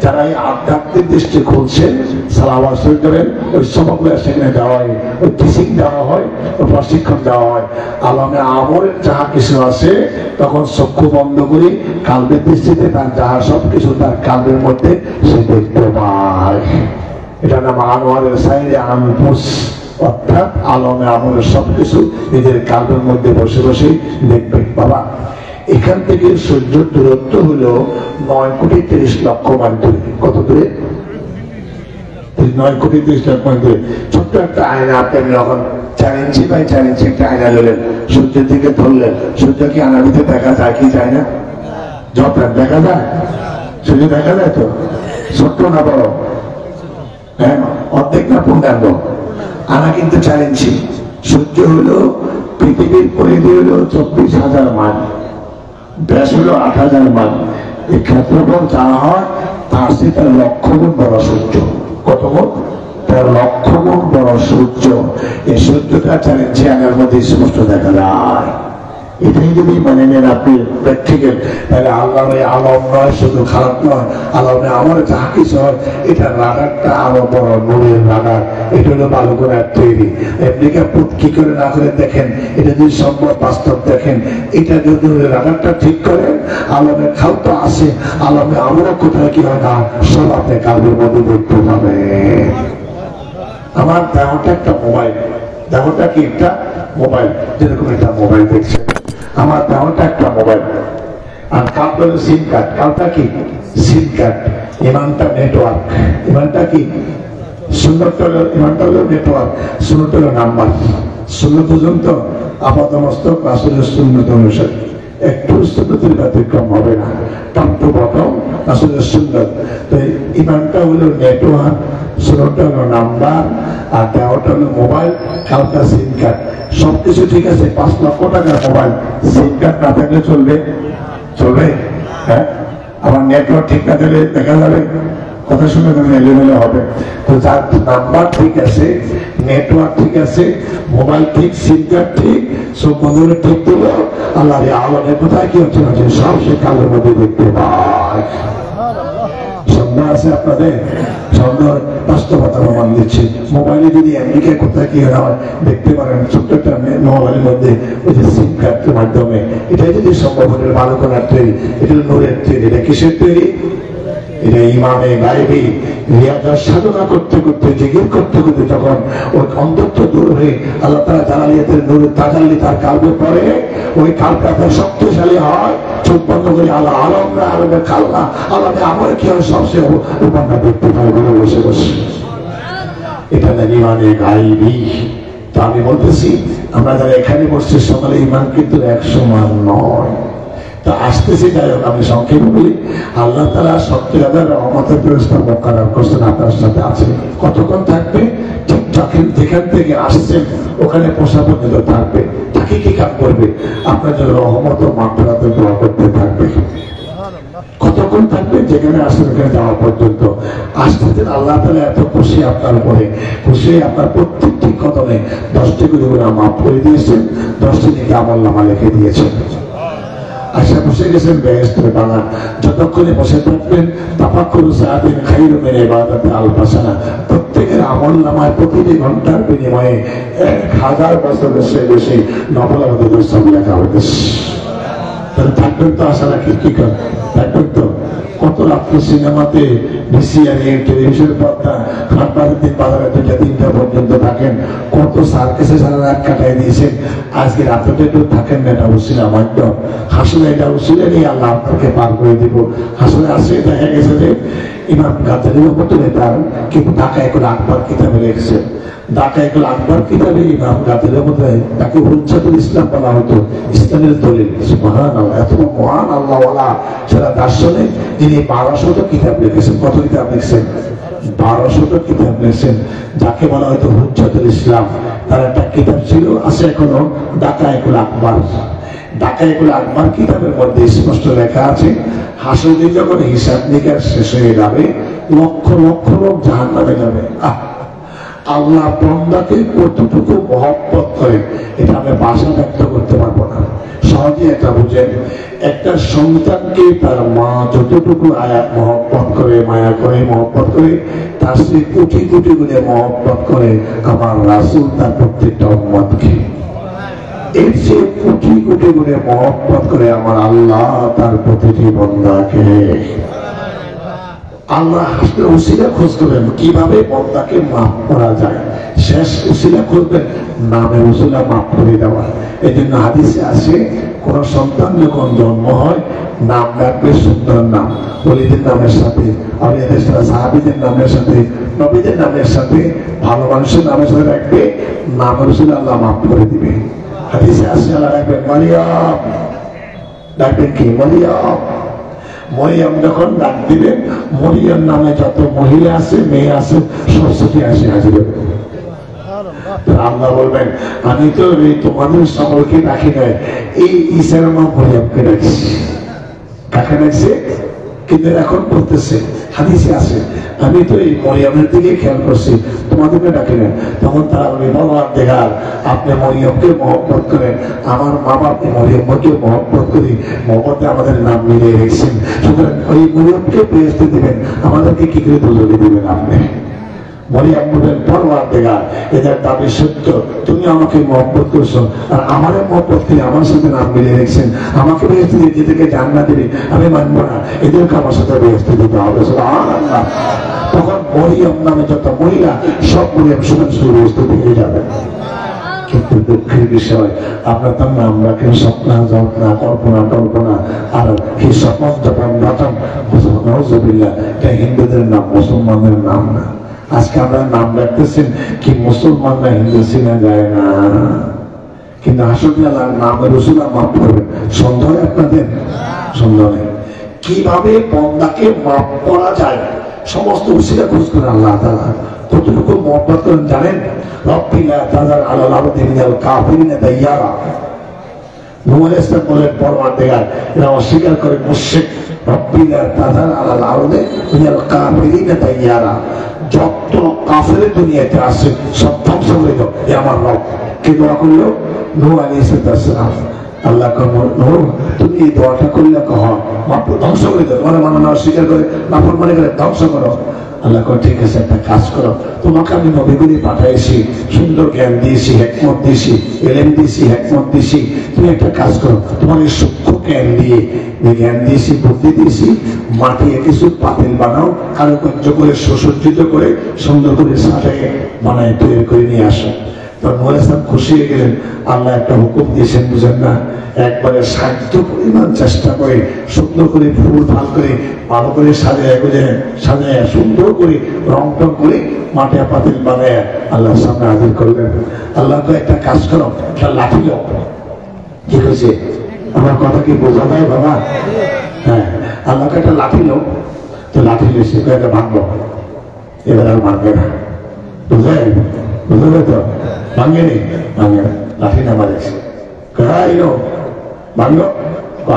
যারা এই আধ্যাত্মিক দৃষ্টি খুলছেন সালাওয়াত শরীফ করেন ওই সবগুলো সেখানে দেওয়া হয় ওই টিচিং দেওয়া হয় ওই প্রশিক্ষণ দেওয়া হয় আলমে আমরের যাহা কিছু আছে তখন চক্ষু বন্ধ করে কালবের দৃষ্টিতে তার যাহা সবকিছু তার কালবের মধ্যে সে দেখতে পায় এটা নাম আনোয়ারের সাইরে আনফুস অর্থাৎ আলমে আমরের সবকিছু নিজের কালবের মধ্যে বসে বসে দেখবেন। বাবা এখান থেকে সূর্যের দূরত্ব হলো 9,30,00,000 মাইল দূরে। কত দূরে? 9,30,00,000 মাইল দূরে। ছোট্ট একটা আয়না আপনি যখন 4 ইঞ্চি বাই 4 ইঞ্চি একটা আয়না নিলেন সূর্যের দিকে ধরলেন সূর্য কি আয়নার ভিতরে দেখা যায় কি যায় না? যত দেখা যায় সূর্য দেখা যায় তো ছোট্ট না বড়? হ্যাঁ অর্ধেক না পূর্ণাঙ্গ আনা কিন্তু 4 ইঞ্চি। সূর্য হলো পৃথিবীর পরিধি হলো 24,000 মাইল ব্যাস হলো 8,000 মাইল এই ক্ষেত্রফল যা হয় তার চেয়ে 1,00,000 গুণ বড় সূর্য। কত গুণ? 1,00,000 গুণ বড় সূর্য। এই সূর্যটা 4 ইঞ্চি আনার মধ্যে স্পষ্ট দেখা যায়। এটাই যদি মানে নেন আপনি প্র্যাকটিক্যাল তাহলে আল্লাহ আলম নয় শুধু খারাপ নয় আলমে আমার যাহা কিছু হয় এটা রাডারটা আরো বড় নূরের রাডার এটা হলো বালুকোনার তৈরি আমেরিকা কি করে না করে দেখেন এটা যদি সম্ভব বাস্তব দেখেন এটা যদি রাডারটা ঠিক করেন আলমে খাল তো আছে আলমে আমরা কোথায় কি হয় না সব আপনি কালবের মধ্যে দেখতে পাবে। আমার দেহটা একটা মোবাইল দেহটা কি একটা মোবাইল যেরকম একটা মোবাইল দেখছে আমার দেহটা একটা মোবাইল আর কালটা হলো সিম কার্ড কালটা কি সিম কার্ড ইমানটা নেটওয়ার্ক ইমানটা কি সুন্নতটা হলো ইমানটা হলো নেটওয়ার্ক সুন্নতটা হলো নাম্বার শূন্য পর্যন্ত আপাতমস্তক রাসূলের সুন্নত অনুসারে একটু সুন্নতের ব্যতিক্রম হবে না টপ টু বটম রাসূলের সুন্নত। তো ইমানটা হলো নেটওয়ার্ক সুন্নতটা হলো নাম্বার আর দেহটা হলো মোবাইল কালটা সিম কার্ড সবকিছু ঠিক আছে 5 লক্ষ টাকার মোবাইল সিম কার্ড না থাকলে চলবে চলবে হ্যাঁ আমার নেটওয়ার্ক ঠিক না থাকলে দেখা যাবে কথা শুনে এলোমেলো হবে। তো যার নাম্বার ঠিক আছে নেটওয়ার্ক ঠিক আছে মোবাইল ঠিক সিম কার্ড ঠিক সব বন্ধুরা ঠিক দিল আল্লাহ আলমে কোথায় কি হচ্ছে সব সে কালের মধ্যে দেখতে পায়। সন্দেহ আছে আপনাদের? সন্দেহ বাস্তবতা প্রমাণ দিচ্ছে মোবাইলে যদি আমেরিকা কোথায় কি হয় দেখতে পারেন ছোট্ট একটা মোবাইলের মধ্যে ওই যে সিম কার্ডের মাধ্যমে এটাই যদি সম্ভব হলে বালুকোনার তৈরি এটা নূরের তৈরি এটা কিসের তৈরি? এটা ইমামে গায়েবী রিয়াজার সাধনা করতে করতে জিকির করতে করতে যখন ওই অন্তত দূর হয়ে আল্লাহ তাআলা জালালিয়াতের নূরের তাজাল্লি তার কালবে পড়ে ওই কালটা তার শক্তিশালী হয় চোখ বন্ধ করে আল্লাহ আলমরা আলমে খালনা আলমে আমার কি হয় সবচেয়ে উপান্না দেখতে পাই বলে বসে বসে এটা না ইমামে গায়েবী। তো আমি বলতেছি আমরা যারা এখানে বসছি সকালে ইমান কিন্তু 100 মান নয়। তা আসতেছি যাই হোক আমি সংক্ষেপে বলি আল্লাহ তাআলা 70,000 রহমতের ফেরেশতা মোকাররম করছেন আপনার সাথে আছে কতক্ষণ থাকবে ঠিক যেখান থেকে আসছেন ওখানে পোষা পর্যন্ত থাকবে তাকে কি কাজ করবে আপনার জন্য রহমত ও মাগফিরাতের দোয়া করতে থাকবে কতক্ষণ থাকবে যেখানে আসছেন ওখানে যাওয়া পর্যন্ত আসতে আল্লাহ তাআলা এত খুশি আপনার উপরে খুশি আপনার প্রত্যেকটি কদমে 10টি করে গুনাহ মাফ করে দিয়েছেন 10টি নেকি আমলনামা লিখে দিয়েছেন। আশা বসে গেছেন বেহেশতের বাগান, যতক্ষণে বসে থাকবেন তাফাক্কুরু সাআতিন খায়রুম মিন ইবাদাতি আলফি সানা, প্রত্যেকের আমল নামায় প্রতিটি ঘন্টার বিনিময়ে 1000 বছরের চেয়ে বেশি নফল ইবাদতের সব লেখা হবে। তাহলে থাকবেন তো, আশা রাখি কি করেন, থাকবেন তো। কত রাত্রে সিনেমাতে ভিসিআরে টেলিভিশনের পর্দা খাটবারের দিন বাজারে 2টা-3টা পর্যন্ত থাকেন, কত সার্কেসে সারা রাত কাটাই দিয়েছেন। আজকে রাত্রে একটু থাকেন না, এটা উসিলা মাধ্যম, হাসলে এটা উসিলে নিয়ে আল্লাহ আপনাকে পার করে দিব। হাসলে আসে দেখা গেছে যে ইমাম গাজ্জালির মতো নেতার কিন্তু ঢাকায়কুল আকবর কিতাবে লিখছে, ঢাকায়কুল আকবর কিতাবে ইমাম গাজ্জালির মতো তাকে হুজ্জাতুল ইসলাম বলা হতো, ইসলামের দলিল। সুবহানাল্লাহ, এত মহান আল্লাহওয়ালা সেটা দার্শনিক, যিনি 1200 কিতাব লিখেছেন। কত কিতাব লিখছেন? 1200 কিতাব লিখছেন, যাকে বলা হয়তো হুজ্জাতুল ইসলাম। তার একটা কিতাব ছিল, আছে এখনো, ঢাকায়কুল আকবর। ঢাকায়কুল আকবর কিতাবের মধ্যে স্পষ্ট লেখা আছে, হাসর দিন যখন হিসাব নিকাশ শেষ হয়ে যাবে, লক্ষ লক্ষ লোক জাহান্নামে যাবে। আল্লাহ বান্দাকে কতটুকু মহব্বত করে এটা আমি ভাষা ব্যক্ত করতে পারবো না। সহজে এটা বুঝেন, একটা সন্তানকে তার মা যতটুকু মহব্বত করে, মায়া করে, মহব্বত করে, তার সে কোটি কোটি গুণে মহব্বত করে আমার রাসূল তার প্রত্যেকটা উম্মতকে। এর চেয়ে কোটি কোটি গুণে মহব্বত করে আমার আল্লাহ তার প্রতিটি বান্দাকে। আল্লাহ উসিলা খোঁজ করবেন কিভাবে বান্দাকে মাফ করা যায়, শেষ উসিলা খুঁজবেন নামে উসিলা মাফ করে দেওয়া। এই জন্য হাদিসে আছে, কোন সন্তান যখন জন্ম হয় নাম রাখবে সুন্দর নাম, ওলিদের নামের সাথে, সাহাবীদের নামের সাথে, নবীদের নামের সাথে, ভালো মানুষের নামের সাথে রাখবে, নামের উসিলা আল্লাহ মাফ করে দিবে। হাদিসে আছে আল্লাহ রাখবেন মারিয়াম, ডাকবেন কি মরিয়ম। মরিয়ম যখন ডাক দিবেন, মরিয়ম নামে যত মহিলা আছে, মেয়ে আছে, সরস্বতী আসে হাজির হবে। আল্লাহ বলবেন আমি তো তোমাদের সকলকে রাখি নাই, এই ঈসার মা মরিয়মকে রাখছি। কাকে রাখছে? কিন্তু এখন বলতেছে, হাদিসে আছে, আমি তো এই মরিয়মের দিকে খেয়াল করছি, তোমাদেরকে ডাকি না। তখন তারা বলে পরওয়ারদিগার, আপনি মরিয়মকে মহব্বত করেন, আমার মা বাপ মরিয়মকে মহব্বত করি, মহব্বতে আমাদের নাম মিলিয়ে রেখেছেন, সুতরাং ওই মরিয়মকে বেহেশতে দিবেন, আমাদেরকে কি করে দোজখে দিবেন আপনি? মরিয়ম বলেন পরওয়ারদিগার, এদের দাবি সত্য, তুমি আমাকে মহব্বত করছো আর আমারে মহব্বত করে আমার সাথে নাম মিলিয়ে রেখেছেন, আমাকে বেহেশতে দিয়ে যেদিকে জান্নাত দিবে আমি মানবো না, এদেরকে আমার সাথে বেহেশতে দিতে হবে। সুবহানাল্লাহ। তখন মরিয়ম নামে যত মহিলা সব মরিয়ম শুনে শুরু বেহেশতে দিকে যাবে। কিন্তু দুঃখের বিষয়, আপনার তার নাম রাখেন স্বপ্না জল্পনা, কল্পনা টল্পনা, আর কি স্বপন জপন রতন, নাউযুবিল্লাহ, এটা হিন্দুদের নাম, মুসলমানদের নাম না। আজকে আমরা নাম রাখতেছেন কি মুসলমানরা হিন্দু চিনা যায় না, কিন্তু আসলে আল্লাহ নামের উসিলা মাফ করবেন। সন্দেহ আপনাদের? সন্দেহ নেই। কিভাবে বান্দাকে মাফ করা যায়, সমস্ত উসিলা খোঁজ করে আল্লাহ তাআলা কতটুকু মহব্বত করেন জানেন? রব্বিলা তাযার আলাল আরদি মিনাল কাফিরিনা দাইয়ারা। নূহ আলাইহিস সালাম বলেন পরওয়ারদিগার, এরা অস্বীকার করে মুশরিক, রব্বিলা তাযার আলাল আরদি মিনাল কাফিরিনা দাইয়ারা, যত কাফের দুনিয়াতে আছে সব ধ্বংস করে দাও, এ আমার রব। কে দোয়া করলো? নূহ আলাইহিস সালাম। আল্লাহ নূহ তুমি এই দোয়াটা করলে কহ মাত্র ধ্বংস করে দাও, মানে মানা অস্বীকার করে নাফরমানি করে ধ্বংস করো। আল্লাহ কয় ঠিক আছে, একটা কাজ করো, তোমাকে আমি নবীগুলি পাঠাইছি, সুন্দর জ্ঞান দিয়েছি, হিকমত দিয়েছি, ইলম দিয়েছি, হিকমত দিয়েছি, তুমি একটা কাজ করো, তোমার এই সূক্ষ্ম জ্ঞান দিয়ে, জ্ঞান দিয়েছি, বুদ্ধি দিয়েছি, মাটিয়ে কিছু পাতিল বানাও, কারুকার্য করে সুসজ্জিত করে সুন্দর করে সাজায় বানায় তৈরি করে নিয়ে আসো। নূহ আলাইহিস সালাম খুশি হয়ে গেলেন। আল্লাহ একটা হুকুম দিয়েছেন, বুঝেন না? একবারে সাধ্য পরিমাণ চেষ্টা করে সুন্দর করে ফুল ফাল করে ভালো করে সাজায় সুন্দর করে রং টং করে মাটিয়া পাতিল বানায় আল্লাহর সামনে হাজির করলেন। আল্লাহ তো একটা কাজ করো, একটা লাঠি লো। কি হয়েছে? আমার কথা কি বোঝা যায় বাবা? হ্যাঁ, আল্লাহকে একটা লাঠি লো। তো লাঠি লেছে এটা ভাঙলো, এবার আর ভাঙবে না। বুঝলে তো? ভাঙেনি, ভাঙে না, লাঠি নামা যাচ্ছে। ভাঙলো?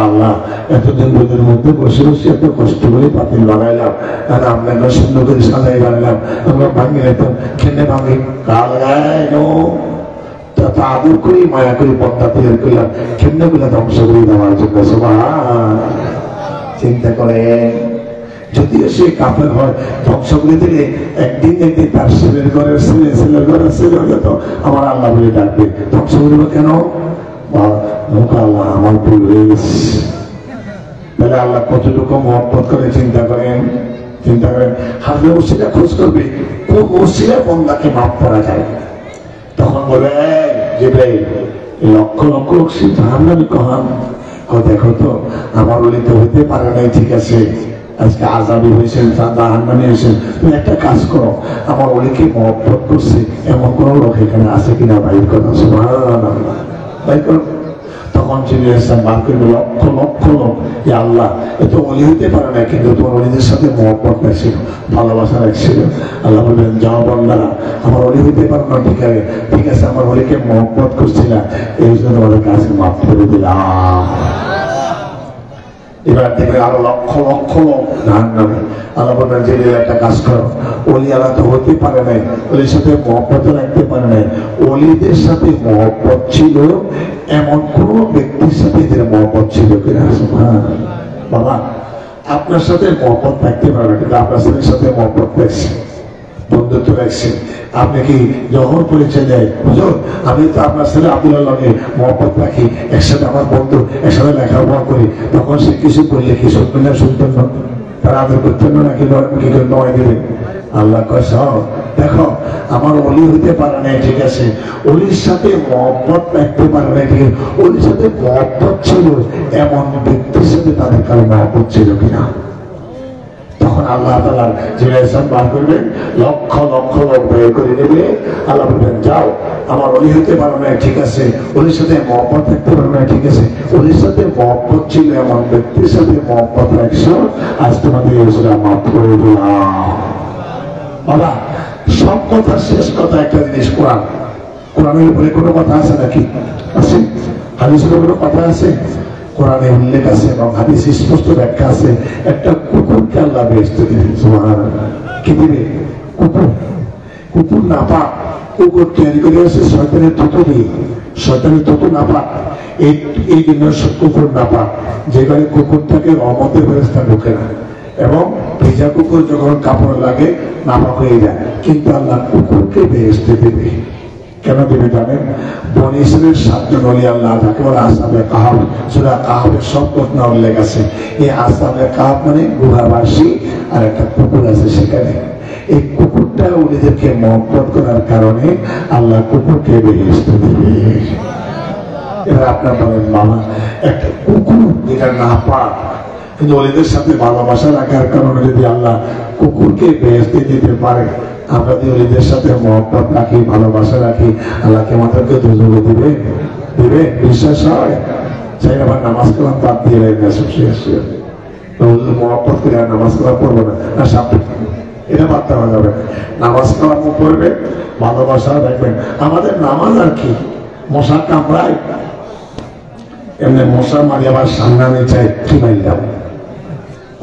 আল্লাহ, এতদিন রোদের মধ্যে বসে বসে এত কষ্ট করে পাতিল বানাইলাম, আর আমরা সুন্দর করে সাজাই বানাইলাম, আমরা ভাঙি নিতাম, খেলে ভাঙি। আদর করি মায়া করি পদ্মা তৈরি করলাম কেমনে গুলা ধ্বংস করে দেওয়ার জন্য। চিন্তা করে যদিও সে কাফের হয় ধ্বংস করে দিলে একদিন তার ছেলের ঘরের ছেলের ঘরের ছেলে হলে তো আমার আল্লাহ বলে ডাকবে, ধ্বংস করবো কেন? আল্লাহ আমার ভুল হয়ে গেছে। তাহলে আল্লাহ কতটুকু মহব্বত করে চিন্তা করেন। হাজরে মসজিদে খোঁজ করবে কোন মসজিদে বন্দাকে মাফ করা যায়। তখন বলে যে ভাই লক্ষ লক্ষ লোক সে জাহান্নামী কহান, দেখো তো আমার ওলিতে হইতে পারে নাই, ঠিক আছে আজকে আজাবি হয়েছেন জাহান্নামী হয়েছেন, তুমি একটা কাজ করো আমার ওলিকে মহব্বত করছে এমন কোন লোক এখানে আছে কিনা বাইর করো, সুবহানাল্লাহ বাইর করো। তখন জিবরিল ইসলাম বার করবে লক্ষ লক্ষ লোক, আল্লাহ এত অলি হইতে পারে না কিন্তু তোমার অলিদের সাথে মহব্বত রাখছিল, ভালোবাসা রাখছিল। আল্লাহ বলবেন যাও বান্দারা আমার অলি হইতে পারো না, ঠিক আছে আমার অলিকে মহব্বত করছিলাম এই জন্য তোমাদের কাছে মাফ করে দিলাম। এবার দেখবে আরো লক্ষ লক্ষ লোক জাহান্নামে। আল্লাহ বলবেন যে একটা কাজ করো, অলি আল্লাহ তো হতে পারে নাই, অলির সাথে মহব্বত রাখতে পারে নাই, অলিদের সাথে মহব্বত ছিল এমন কোন ব্যক্তির সাথে এদের মহব্বত ছিল কিনা? বাবা আপনার সাথে মহব্বত রাখতে পারে না কিন্তু আপনার সাথে মহব্বত রাখছে, বন্ধুত্ব রাখছে। আপনি কি যখন পরিচয় দেয় হুজুর আমি তো আপনার ছেলে আব্দুল্লাহ লগে মহব্বত রাখি, একসাথে আমার বন্ধু, একসাথে লেখাপড়া করি, তখন সে কিছু করলে কি শুনতেন না শুনতেন না, তারা আদর করতেন না নাকি কি করে নয় দেবেন? আল্লাহ কয় দেখো আমার অলি হইতে পারে নাই, ঠিক আছে অলির সাথে মহব্বত রাখতে পারে নাই, ঠিক আছে অলির সাথে মহব্বত ছিল এমন ব্যক্তির সাথে তাদের কারো মহব্বত ছিল কিনা? তখন আল্লাহ তাআলা জিবরাইল ইসলাম বার করবেন লক্ষ লক্ষ লোক বের করে নেবে। আল্লাহ বলবেন যাও আমার অলি হইতে পারো না, ঠিক আছে অলির সাথে মহব্বত রাখতে পারো না, ঠিক আছে অলির সাথে মহব্বত ছিল এমন ব্যক্তির সাথে মহব্বত রাখছো, আজ তোমাদের মাফ করে দিলাম। বাবা সব কথা শেষ কথা একটা জিনিস, কোরআন, কোরআনের উপরে কোনো কথা আছে নাকি? আছে? হাদিসের উপরে কথা আছে? কোরআনে উল্লেখ আছে এবং হাদিসে স্পষ্ট ব্যাখ্যা আছে। একটা কুকুরকে আল্লাহ বেহেশতে দিবেন, সুবহানাল্লাহ। কি দিবে? কুকুর। কুকুর নাপাক, কুকুর তৈরি করে আছে শয়তানের থুতু দিয়ে, শয়তানের থুতু নাপাক, এই জন্য কুকুর নাপাক। যেখানে কুকুর থাকে রহমতের ফেরেশতা ঢোকে না, এবং ভেজা কুকুর যখন কাপড় লাগে নাপাক হয়ে যায়, কিন্তু আল্লাহ কুকুরকে বেহেশতে দেবে। কেন দেবে জানেন? বনী ইসরাইলের 7 জন ওলি আল্লাহ যাকে বলে আসহাবে কাহাফ, সূরা কাহাফের সব ঘটনা উল্লেখ আছে। এই আসহাবে কাহাফ মানে গুহাবাসী, আর একটা কুকুর আছে সেখানে। এই কুকুরটা ওলিদেরকে মহব্বত করার কারণে আল্লাহ কুকুরকে বেহেশতে দেবে। এবার আপনার বলেন বাবা একটা কুকুর যেটা না পাক কিন্তু ওলিদের সাথে ভালোবাসা রাখার কারণে যদি আল্লাহ কুকুরকে বেহেশতে দিতে পারে, আমরা যদি ওলিদের সাথে মহব্বত রাখি, ভালোবাসা রাখি, আল্লাহকে আমাদেরকে দুজনে দিবে? দিবে? বিশ্বাস হয়? চাই আবার নামাজ কালাম বাদ দিয়ে মহব্বত করে আর নামাজ কালাম পড়বো না, না সামনে এটা বাদ দেওয়া যাবে। নামাজ কালামও পড়বে, ভালোবাসা রাখবেন। আমাদের নামাজ আর কি মশা কামড়ায়, এমনি মশা মারি আবার সামনে আমি চাই কি মাইলাম।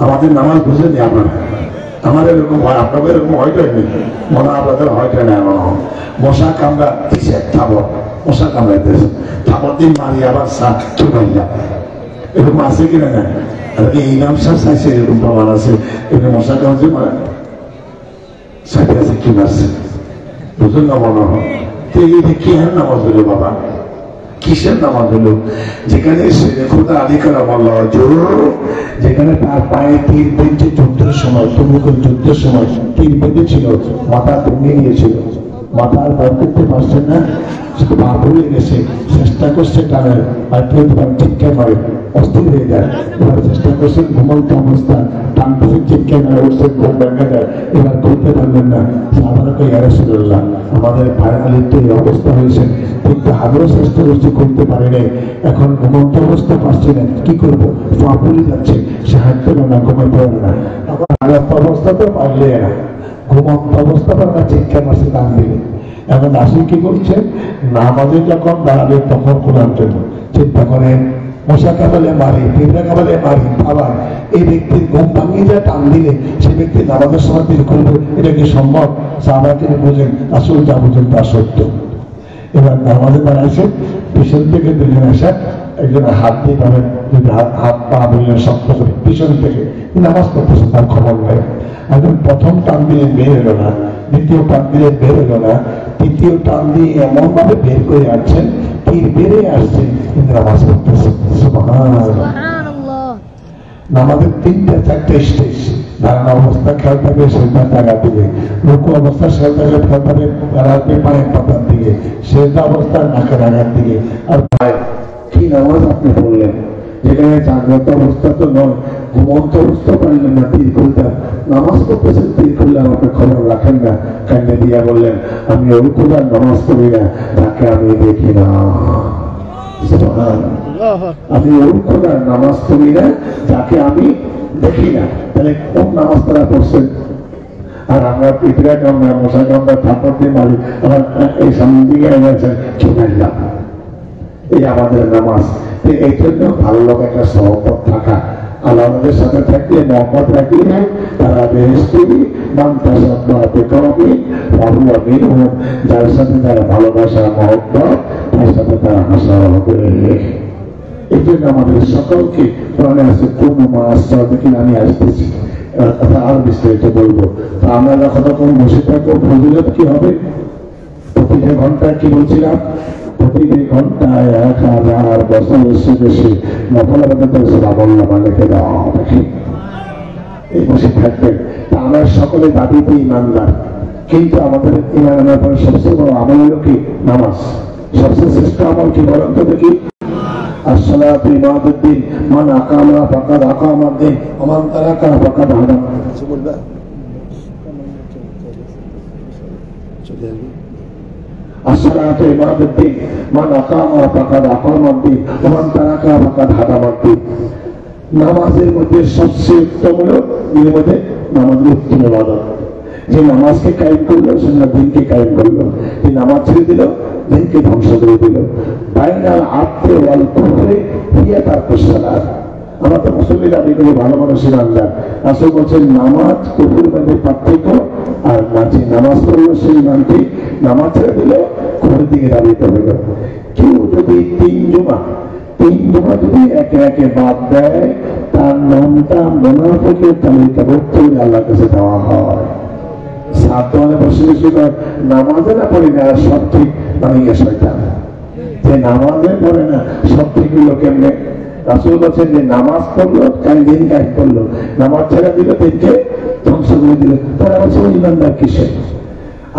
আমাদের নামাজ বুঝেনি আপনারা? আমাদের এরকম হয়, আপনাদের এরকম হয়টাই নেই মনে, আপনাদের হয়টাই না এমন মশা কামড়া কিসের থাবর, মশা কামড়াইতেছে থাবর দিন মারি আবার কি মাইলাম, এরকম আছে কিনা না? আর এই নাম সার চাইছে এরকম প্রমাণ আছে, এখানে মশা কামড়ে মানে সাথে আছে কি মারছে, বুঝুন না মনে হয়। তো এই কি হ্যাঁ নামাজ হলো বাবা? কিসের নামাজ হলো? যেখানে খোদা আলী কারামাল্লাহ যেখানে তার পায়ে 3 বেঞ্চে যুদ্ধের সময়, তবুকের যুদ্ধের সময় 3 বেঁধে ছিল, মাথা ভেঙে নিয়েছিল, মাথা আর বার করতে পারছেন না, শুধু পা ভরে গেছে, চেষ্টা করছে টানার, আর কেউ চিৎকার মারে অস্থির হয়ে যায়। এবার চেষ্টা করছে ঘুমন্ত অবস্থা, টানতেছে চিৎকার মারে উঠছে, ঘুম ভেঙে যায়, এবার করতে পারলেন না। সাধারণত ইয়ারাসুল্লাহ আমাদের ফাইনালির তো এই অবস্থা হয়েছে, কিন্তু আগ্রহ চেষ্টা করছে করতে পারে নাই, এখন ঘুমন্ত অবস্থা পারছে না, কি করবো? পা ভরে যাচ্ছে, সে হাঁটতে পারে না, ঘুমাইতে পারে না, তখন আগস্ত অবস্থাতেও পারলে না, ঘুমন্ত অবস্থা পারে না, চিৎকার মারছে টান দিলে। এখন আসি কি করছে, নামাজে যখন দাঁড়াবে তখন কোরআন জন্য চিন্তা করেন, মশা কাবালে মারি, পিঁপড়া কাবালে মারি, খাবার এই ব্যক্তির ঘুম ভাঙিয়ে যায় টান দিলে, সে ব্যক্তি নামাজের সময় তিনি করবে, এটা কি সম্ভব? সাহাবারা তিনি বোঝেন, আসল যা বোঝেন তা সত্য। এবার নামাজে দাঁড়াইছে, পিছন থেকে দুজন আসা, একজন হাত দিয়ে পাবে, যদি হাত পা বললেন শক্ত করে পিছন থেকে নামাজ পড়তেছে, তার খবর নাই। একজন প্রথম টান দিয়ে বের হলো না, দ্বিতীয় টান দিয়ে বের হলো না, তৃতীয় টান দিয়ে এমন ভাবে বের করে আসছেন, তীর বেড়ে আসছে, কিন্তু নামাজ পড়তেছে। নামাজের 3-4 স্টেজ। দাঁড়ানো অবস্থা খেয়াল থাকবে সেজদার জায়গা দিকে, রুকু অবস্থা খেয়াল থাকবে পায়ের পাতার দিকে, সেজদা অবস্থার নাকের আঘাত দিকে। আর কি নামাজ আপনি বললেন, যেখানে জাগ্রত অবস্থা তো নয়, ঘুমন্ত অবস্থা পারলেন না তীর খুলতাম, নামাজ পড়তেছেন তীর খুললাম, আপনি খবর রাখেন না। কান্নে দিয়া বললেন, আমি ওই খোলার নামাজ পড়ি না তাকে আমি দেখি না। আমি ওই খোলার নামাজ পড়ি না যাকে আমি দেখি না। তাহলে কোন নামাজ তারা পড়ছেন? আর আমরা পিঁপড়া কামড়া, মশা কামড়া, থাপড় দিয়ে মারি, আমার এই সামনে দিকে এনেছেন চুনাইলাম, এই আমাদের নামাজ। এই জন্য ভালো লোক একটা সহপথ থাকা, আল্লাহদের সাথে থাকলে মহব্বত রাখলে তারা বেহেশতি মানতাসাব্বাতে করবে ফাহুয়া মিনহুম, যার সাথে তারা ভালোবাসা মহব্বত, তার সাথে তারা হাসা হবে। এই জন্য আমাদের সকলকে কোরআনে আছে কোন মাস দেখি আমি আসতেছি, আর বিস্তারিত বলবো। তা আমরা যখন বসে থাকবো ফজিলত কি হবে? প্রতিটা ঘন্টায় কি বলছিলাম, প্রতিটি ঘন্টায় 1000 বছর বেশি নফল আবাদতের আমলনামা লিখে দেওয়া হবে। এই বসে থাকবেন। তা আমরা সকলে দাবিতে ইমানদার, কিন্তু আমাদের ইমান আনার পরে সবচেয়ে বড় আমল হলো কি? নামাজ। সবচেয়ে শ্রেষ্ঠ আমল কি বলেন তো দেখি? আসসালাতু ইমাদুদ্দিন, মান আকামা ফাকাদ আকামাদ্দিন ওয়া মান তারাকা ফাকাদ হাদাম। আসসালাতু ইমাদুদ্দিন, মান আকামা ফাকাদ আকামাদ্দিন ওয়া মান তারাকা ফাকাদ হাদামাদ্দিন। নামাজের মধ্যে সবচেয়ে উত্তম হলো নামাজের উত্তম ইবাদত। যে নামাজকে কায়েম করলো সে দিনকে কায়েম করলো, যে নামাজ ছেড়ে দিল দিনকে ধ্বংস করে দিল। বাইনাল আবদি ওয়াল কুফরি হিয়া তারকুস সালাত। আমরা তো মুসলিম দাবি করি ভালো মানুষের আল্লাহ, রাসূল বলছেন নামাজ কুফরের মধ্যে পার্থক্য, আর যে নামাজ পড়লো সেই ইমানকে নামাজ ছেড়ে দিল কুফরের দিকে ধাবিত হইল। কেউ যদি 3 জুমা যদি একে একে বাদ দেয়, তার নামটা মুনাফিকের তালিকাভুক্ত করে আল্লাহর কাছে দেওয়া হয়। সাবধানে বসে বসে নামাজে না পড়ি না সব ঠিক বানিয়ে শয়তান, যে নামাজে পড়ে না সব ঠিক হইল কেমনে? রাসূল বলছেন যে নামাজ পড়লো দিন কাজ করলো, নামাজ ছেড়ে দিল দিনকে ধ্বংস করে দিল, তারা বলছে ইমানদার কিসে?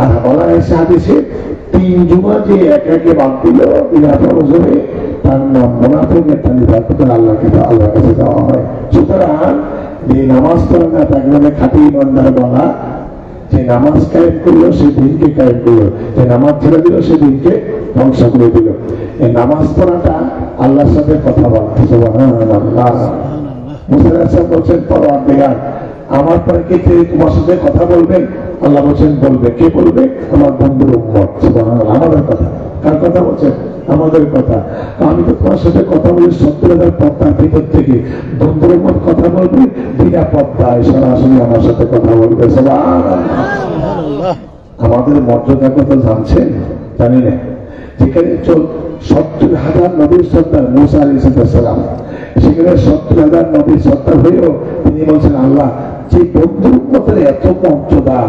আর বলা হয়েছে হাদিসে 3 জুমা যে একে একে বাদ দিল বিনা প্রয়োজনে, তার নাম মুনাফিকের তালিকাভুক্ত আল্লাহর কাছে দেওয়া হয়। সুতরাং যে নামাজ পড়ে না তাকে মানে খাঁটি ইমানদার বলা। যে নামাজ কায়েম করলো সে দিনকে কায়েম করলো, যে নামাজ ছেড়ে দিল সে দিনকে ধ্বংস করে দিল। এই নামাজ পড়াটা আল্লাহর সাথে কথা বলা। সুবহানাল্লাহ। মুসা আলাইহিস সালাম বলছেন, পরওয়ারদিগার আমার পরে কে তোমার সাথে কথা বলবেন? আল্লাহ বলছেন বলবে। কে বলবে? আমার বন্ধুর উম্মত। সুবহানাল্লাহ। আমাদের কথা। কার কথা বলছেন? আমাদের কথা। আমি তো তোমার সাথে কথা বলি 70,000 পর্দার ভিতর থেকে, বন্ধুর উম্মত কথা বলবে বিনা পর্দায় সরাসরি আমার সাথে কথা বলবে। সুবহানাল্লাহ। আমাদের মর্যাদা কত জানছেন? জানি না। যেখানে 70,000 নবীর সর্দার মুসা আলাইহিস সালাম, সেখানে 70,000 নবীর সর্দার হয়েও তিনি বলছেন আল্লাহ যে বন্ধুর উম্মতের এত মর্যাদা,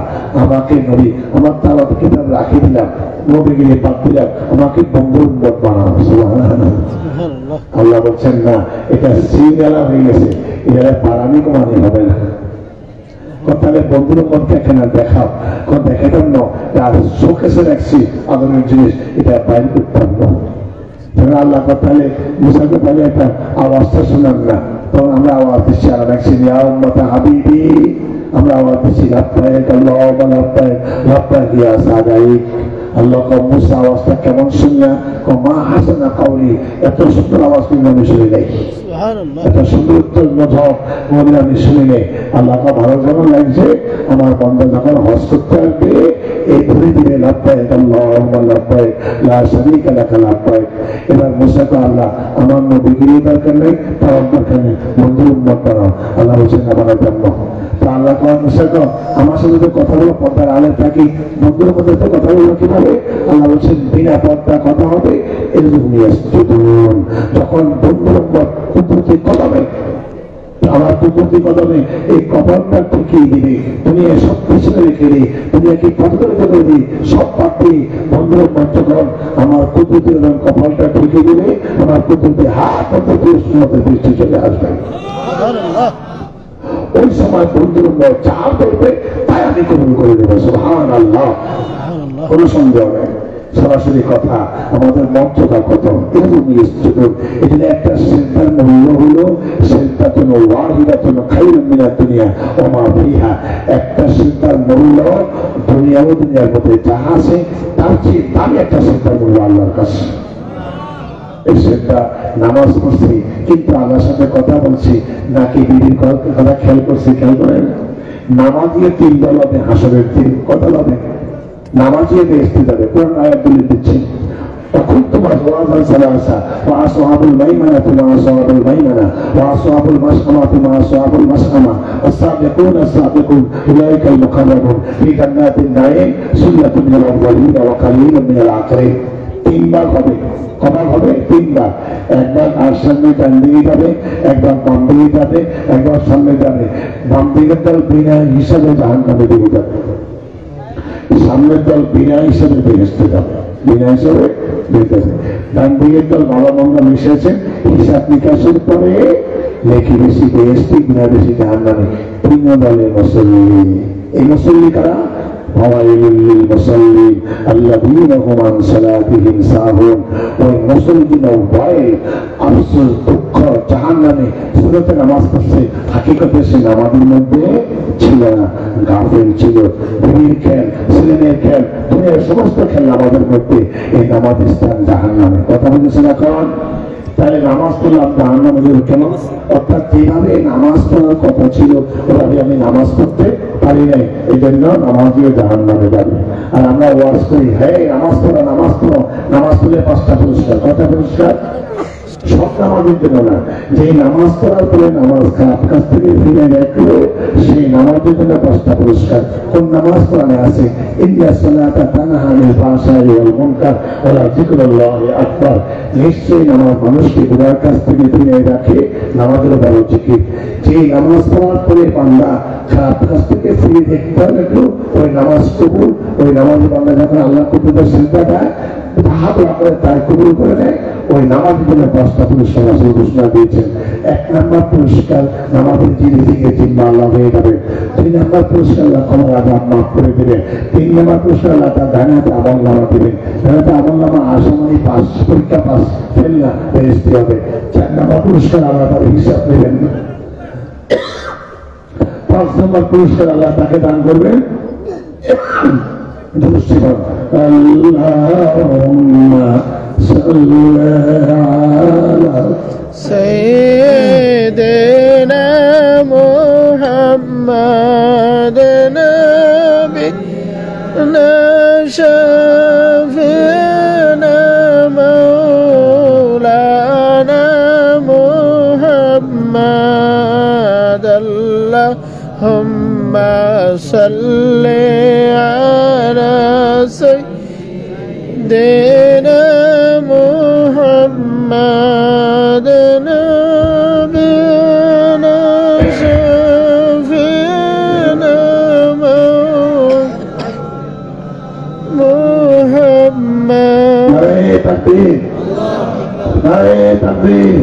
আমাকে নবী আমার তাওরাত কিতাব রাখি দিলাম, নবীগিরি বাদ দিলাম, আমাকে বন্ধুর উম্মত বানাও। সুবহানাল্লাহ। আল্লাহ বলছেন না, এটা সিরিয়ালা হয়ে গেছে, এটা পারামি কমানি হবে না। তাহলে বন্ধুর উম্মতকে এখানে দেখাও, দেখাতাম না, তার শোকেসে রাখছি আদমের জিনিস, এটা বাইরে করতাম না। আল্লাহ তাহলে মুসাকে তাহলে একটা আওয়াজটা শোনান না, তখন আমরা আওয়াজ দিচ্ছি আর রাখছি হাবিবি, আমরা আওয়াজ দিচ্ছি লাব্বাইক আল্লাহুম্মা লাব্বাইক লাব্বাইক ইয়া সাদাইক। আল্লাহ মুসা আওয়াজটা কেমন শুনলা? মা হাসানা কাউলি, এত সুন্দর আওয়াজ কিন্তু আমি শুনি নাই, এত সুন্দর উত্তর মধ্যে আমি শুনি নাই। আল্লাহ ভালো যখন লাগছে, আমার বন্ধু যখন হজ করতে আসবে এই ধরে দিবে লাব্বাইক আল্লাহুম্মা লাব্বাইক লা শারীকা লাকা লাব্বাইক। এবার মুসাকে আল্লাহ আমার নবীগিরি দরকার নেই, তার দরকার নেই, বন্ধুর উম্মত বানাও। আল্লাহ বলছেন আমার জন্য। তা আল্লাহ আল্লাহ কোরআন মুসাকো আমার সাথে তো কথা বলো পর্দার আলে থাকি বন্ধুর মধ্যে তো কথা বলবো কিভাবে আল্লাহ বলছেন বিনা পর্দা কথা হবে এরকম নিয়ে আসছে যখন বন্ধুর কুদরতি কদমে আমার কুদরতি কদমে এই কপালটা ঠেকিয়ে দিবে দুনিয়া সব পিছনে রেখে দিই দুনিয়াকে পথদলিত করে দিই সব পাপি বন্ধুর যখন আমার কুদরতি কপালটা ঠেকিয়ে দিবে আমার কুদরতি হাত মধ্যে দৃষ্টি চলে আসবে ওই সময় বন্ধুর যা করবে তাই আমি কবুল করে দেবো সুবহানাল্লাহ কোনো সন্দেহ নেই সরাসরি কথা আমাদের মর্যাদা কত এরকম এখানে একটা সিদ্ধার মূল্য হলো সিদ্ধার জন্য ওয়াহিদার জন্য খাইরুম মিনাদ দুনিয়া ওমা ফিহা একটা সিদ্ধার মূল্য দুনিয়া ও দুনিয়ার মধ্যে যা আছে তার চেয়ে দামি একটা সিদ্ধার মূল্য আল্লাহর কাছে এই সিদ্ধা নামাজ পড়ছি কিন্তু আল্লাহর সাথে কথা বলছি নাকি বিবির কথা খেয়াল করছি খেয়াল করেন নামাজে 3 দল হবে হাসরের দিন কথা হবে নামাজে বেহেশতে যাবে কোরআন আয়াত বলে দিচ্ছে তখন তোমার ওয়াজান সালাসা ওয়া আসহাবুল মাইমানাতি মা আসহাবুল মাইমানা ওয়া আসহাবুল মাশআমাতি মা আসহাবুল মাশআমা ওয়াস-সাবিকুনা আস-সাবিকুন উলাইকাল মুকাররাবুন ফি জান্নাতিন নাঈম সুল্লাতুন মিনাল আউয়ালিন ওয়া কালিলুম মিনাল আখিরিন 3 বার হবে কবার হবে 3 বার একবার আর সামনে ডান দিকে যাবে একবার বাম দিকে যাবে একবার সামনে যাবে বাম দিকের দল বিনা হিসাবে জাহান্নামে দিকে যাবে সামনের দল বিনা হিসাবে বেহেশতে যাবে বিনা হিসাবে বেহেশতে ডান দিকের দল ভালো মন্দ মিশেছে হিসাব নিকাশের পরে লেখি বেশি বেহেশতি বিনা বেশি জাহান্নামে 3 দলের মুসল্লি এই মুসল্লি কারা المصلين الذين هم عن صلاتهم ساهون والمصلين وباي আফসোস দুঃখ জাহান্নামে সুরতে নামাজ পড়ছে হাকিকতে সে নামাজের মধ্যে ছিল না গাফিল ছিল বিবির খেল ছেলেমেয়ের খেল দুনিয়ার সমস্ত খেল নামাজের মধ্যে এই নামাজ স্থান জাহান্নামে কথা বলছেন এখন তাহলে নামাজ পড়লাম জাহান্নামে যাবে কেন অর্থাৎ যেভাবে নামাজ পড়ার কথা ছিল ওভাবে আমি নামাজ পড়তে পারি নাই এই জন্য নামাজিও জাহান্নামে যাবে আর আমরা ওয়াজ করি হ্যাঁ নামাজ পড়ো নামাজ পড়লে 5টা পুরস্কার কটা পুরস্কার সব নামাজের জন্য না যে নামাজ পড়ার পরে নামাজ খারাপ কাছ থেকে ফিরে রাখলো সেই নামাজের জন্য 5টা পুরস্কার কোন নামাজ কোরআনে আছে ইন্না সালাতা তানহা আনিল ফাহশাই ওয়াল মুনকার ওয়া যিকরুল্লাহি আকবার নিশ্চয়ই নামাজ মানুষকে গুনাহের কাছ থেকে ফিরে রাখে নামাজের বড় জিকির যে নামাজ পড়ার পরে বান্দা খারাপ কাছ থেকে ফিরে দেখতে লাগলো ওই নামাজ কবুল ওই নামাজে বান্দা যখন আল্লাহ কুদরতের সিজদা দেয় হাত রাখলে তাই কবুল করে নেয় ওই নামাজের জন্য 5টা পুরস্কার রাসূল ঘোষণা দিয়েছেন 1 নম্বর পুরস্কার নামাজের জিরে থেকে জিম্মা আল্লাহ হয়ে যাবে 2 নম্বর পুরস্কার আল্লাহ ক্ষমার আযাব মাফ করে দেবে 3 নম্বর পুরস্কার আল্লাহ তার ডানাতে আমল নামা দেবে ডানাতে আমল নামা আসামানি পাস পরীক্ষা পাস ফেল না বেহেশতি হবে 4 নম্বর পুরস্কার আল্লাহ তার হিসাব নেবেন 5 নম্বর পুরস্কার আল্লাহ তাকে দান করবেন اللهم صل على سيدنا محمد نبينا شفيعنا مولانا محمد اللهم صل على سيدنا محمد نبينا شفيعنا محمد নারে তাকবীর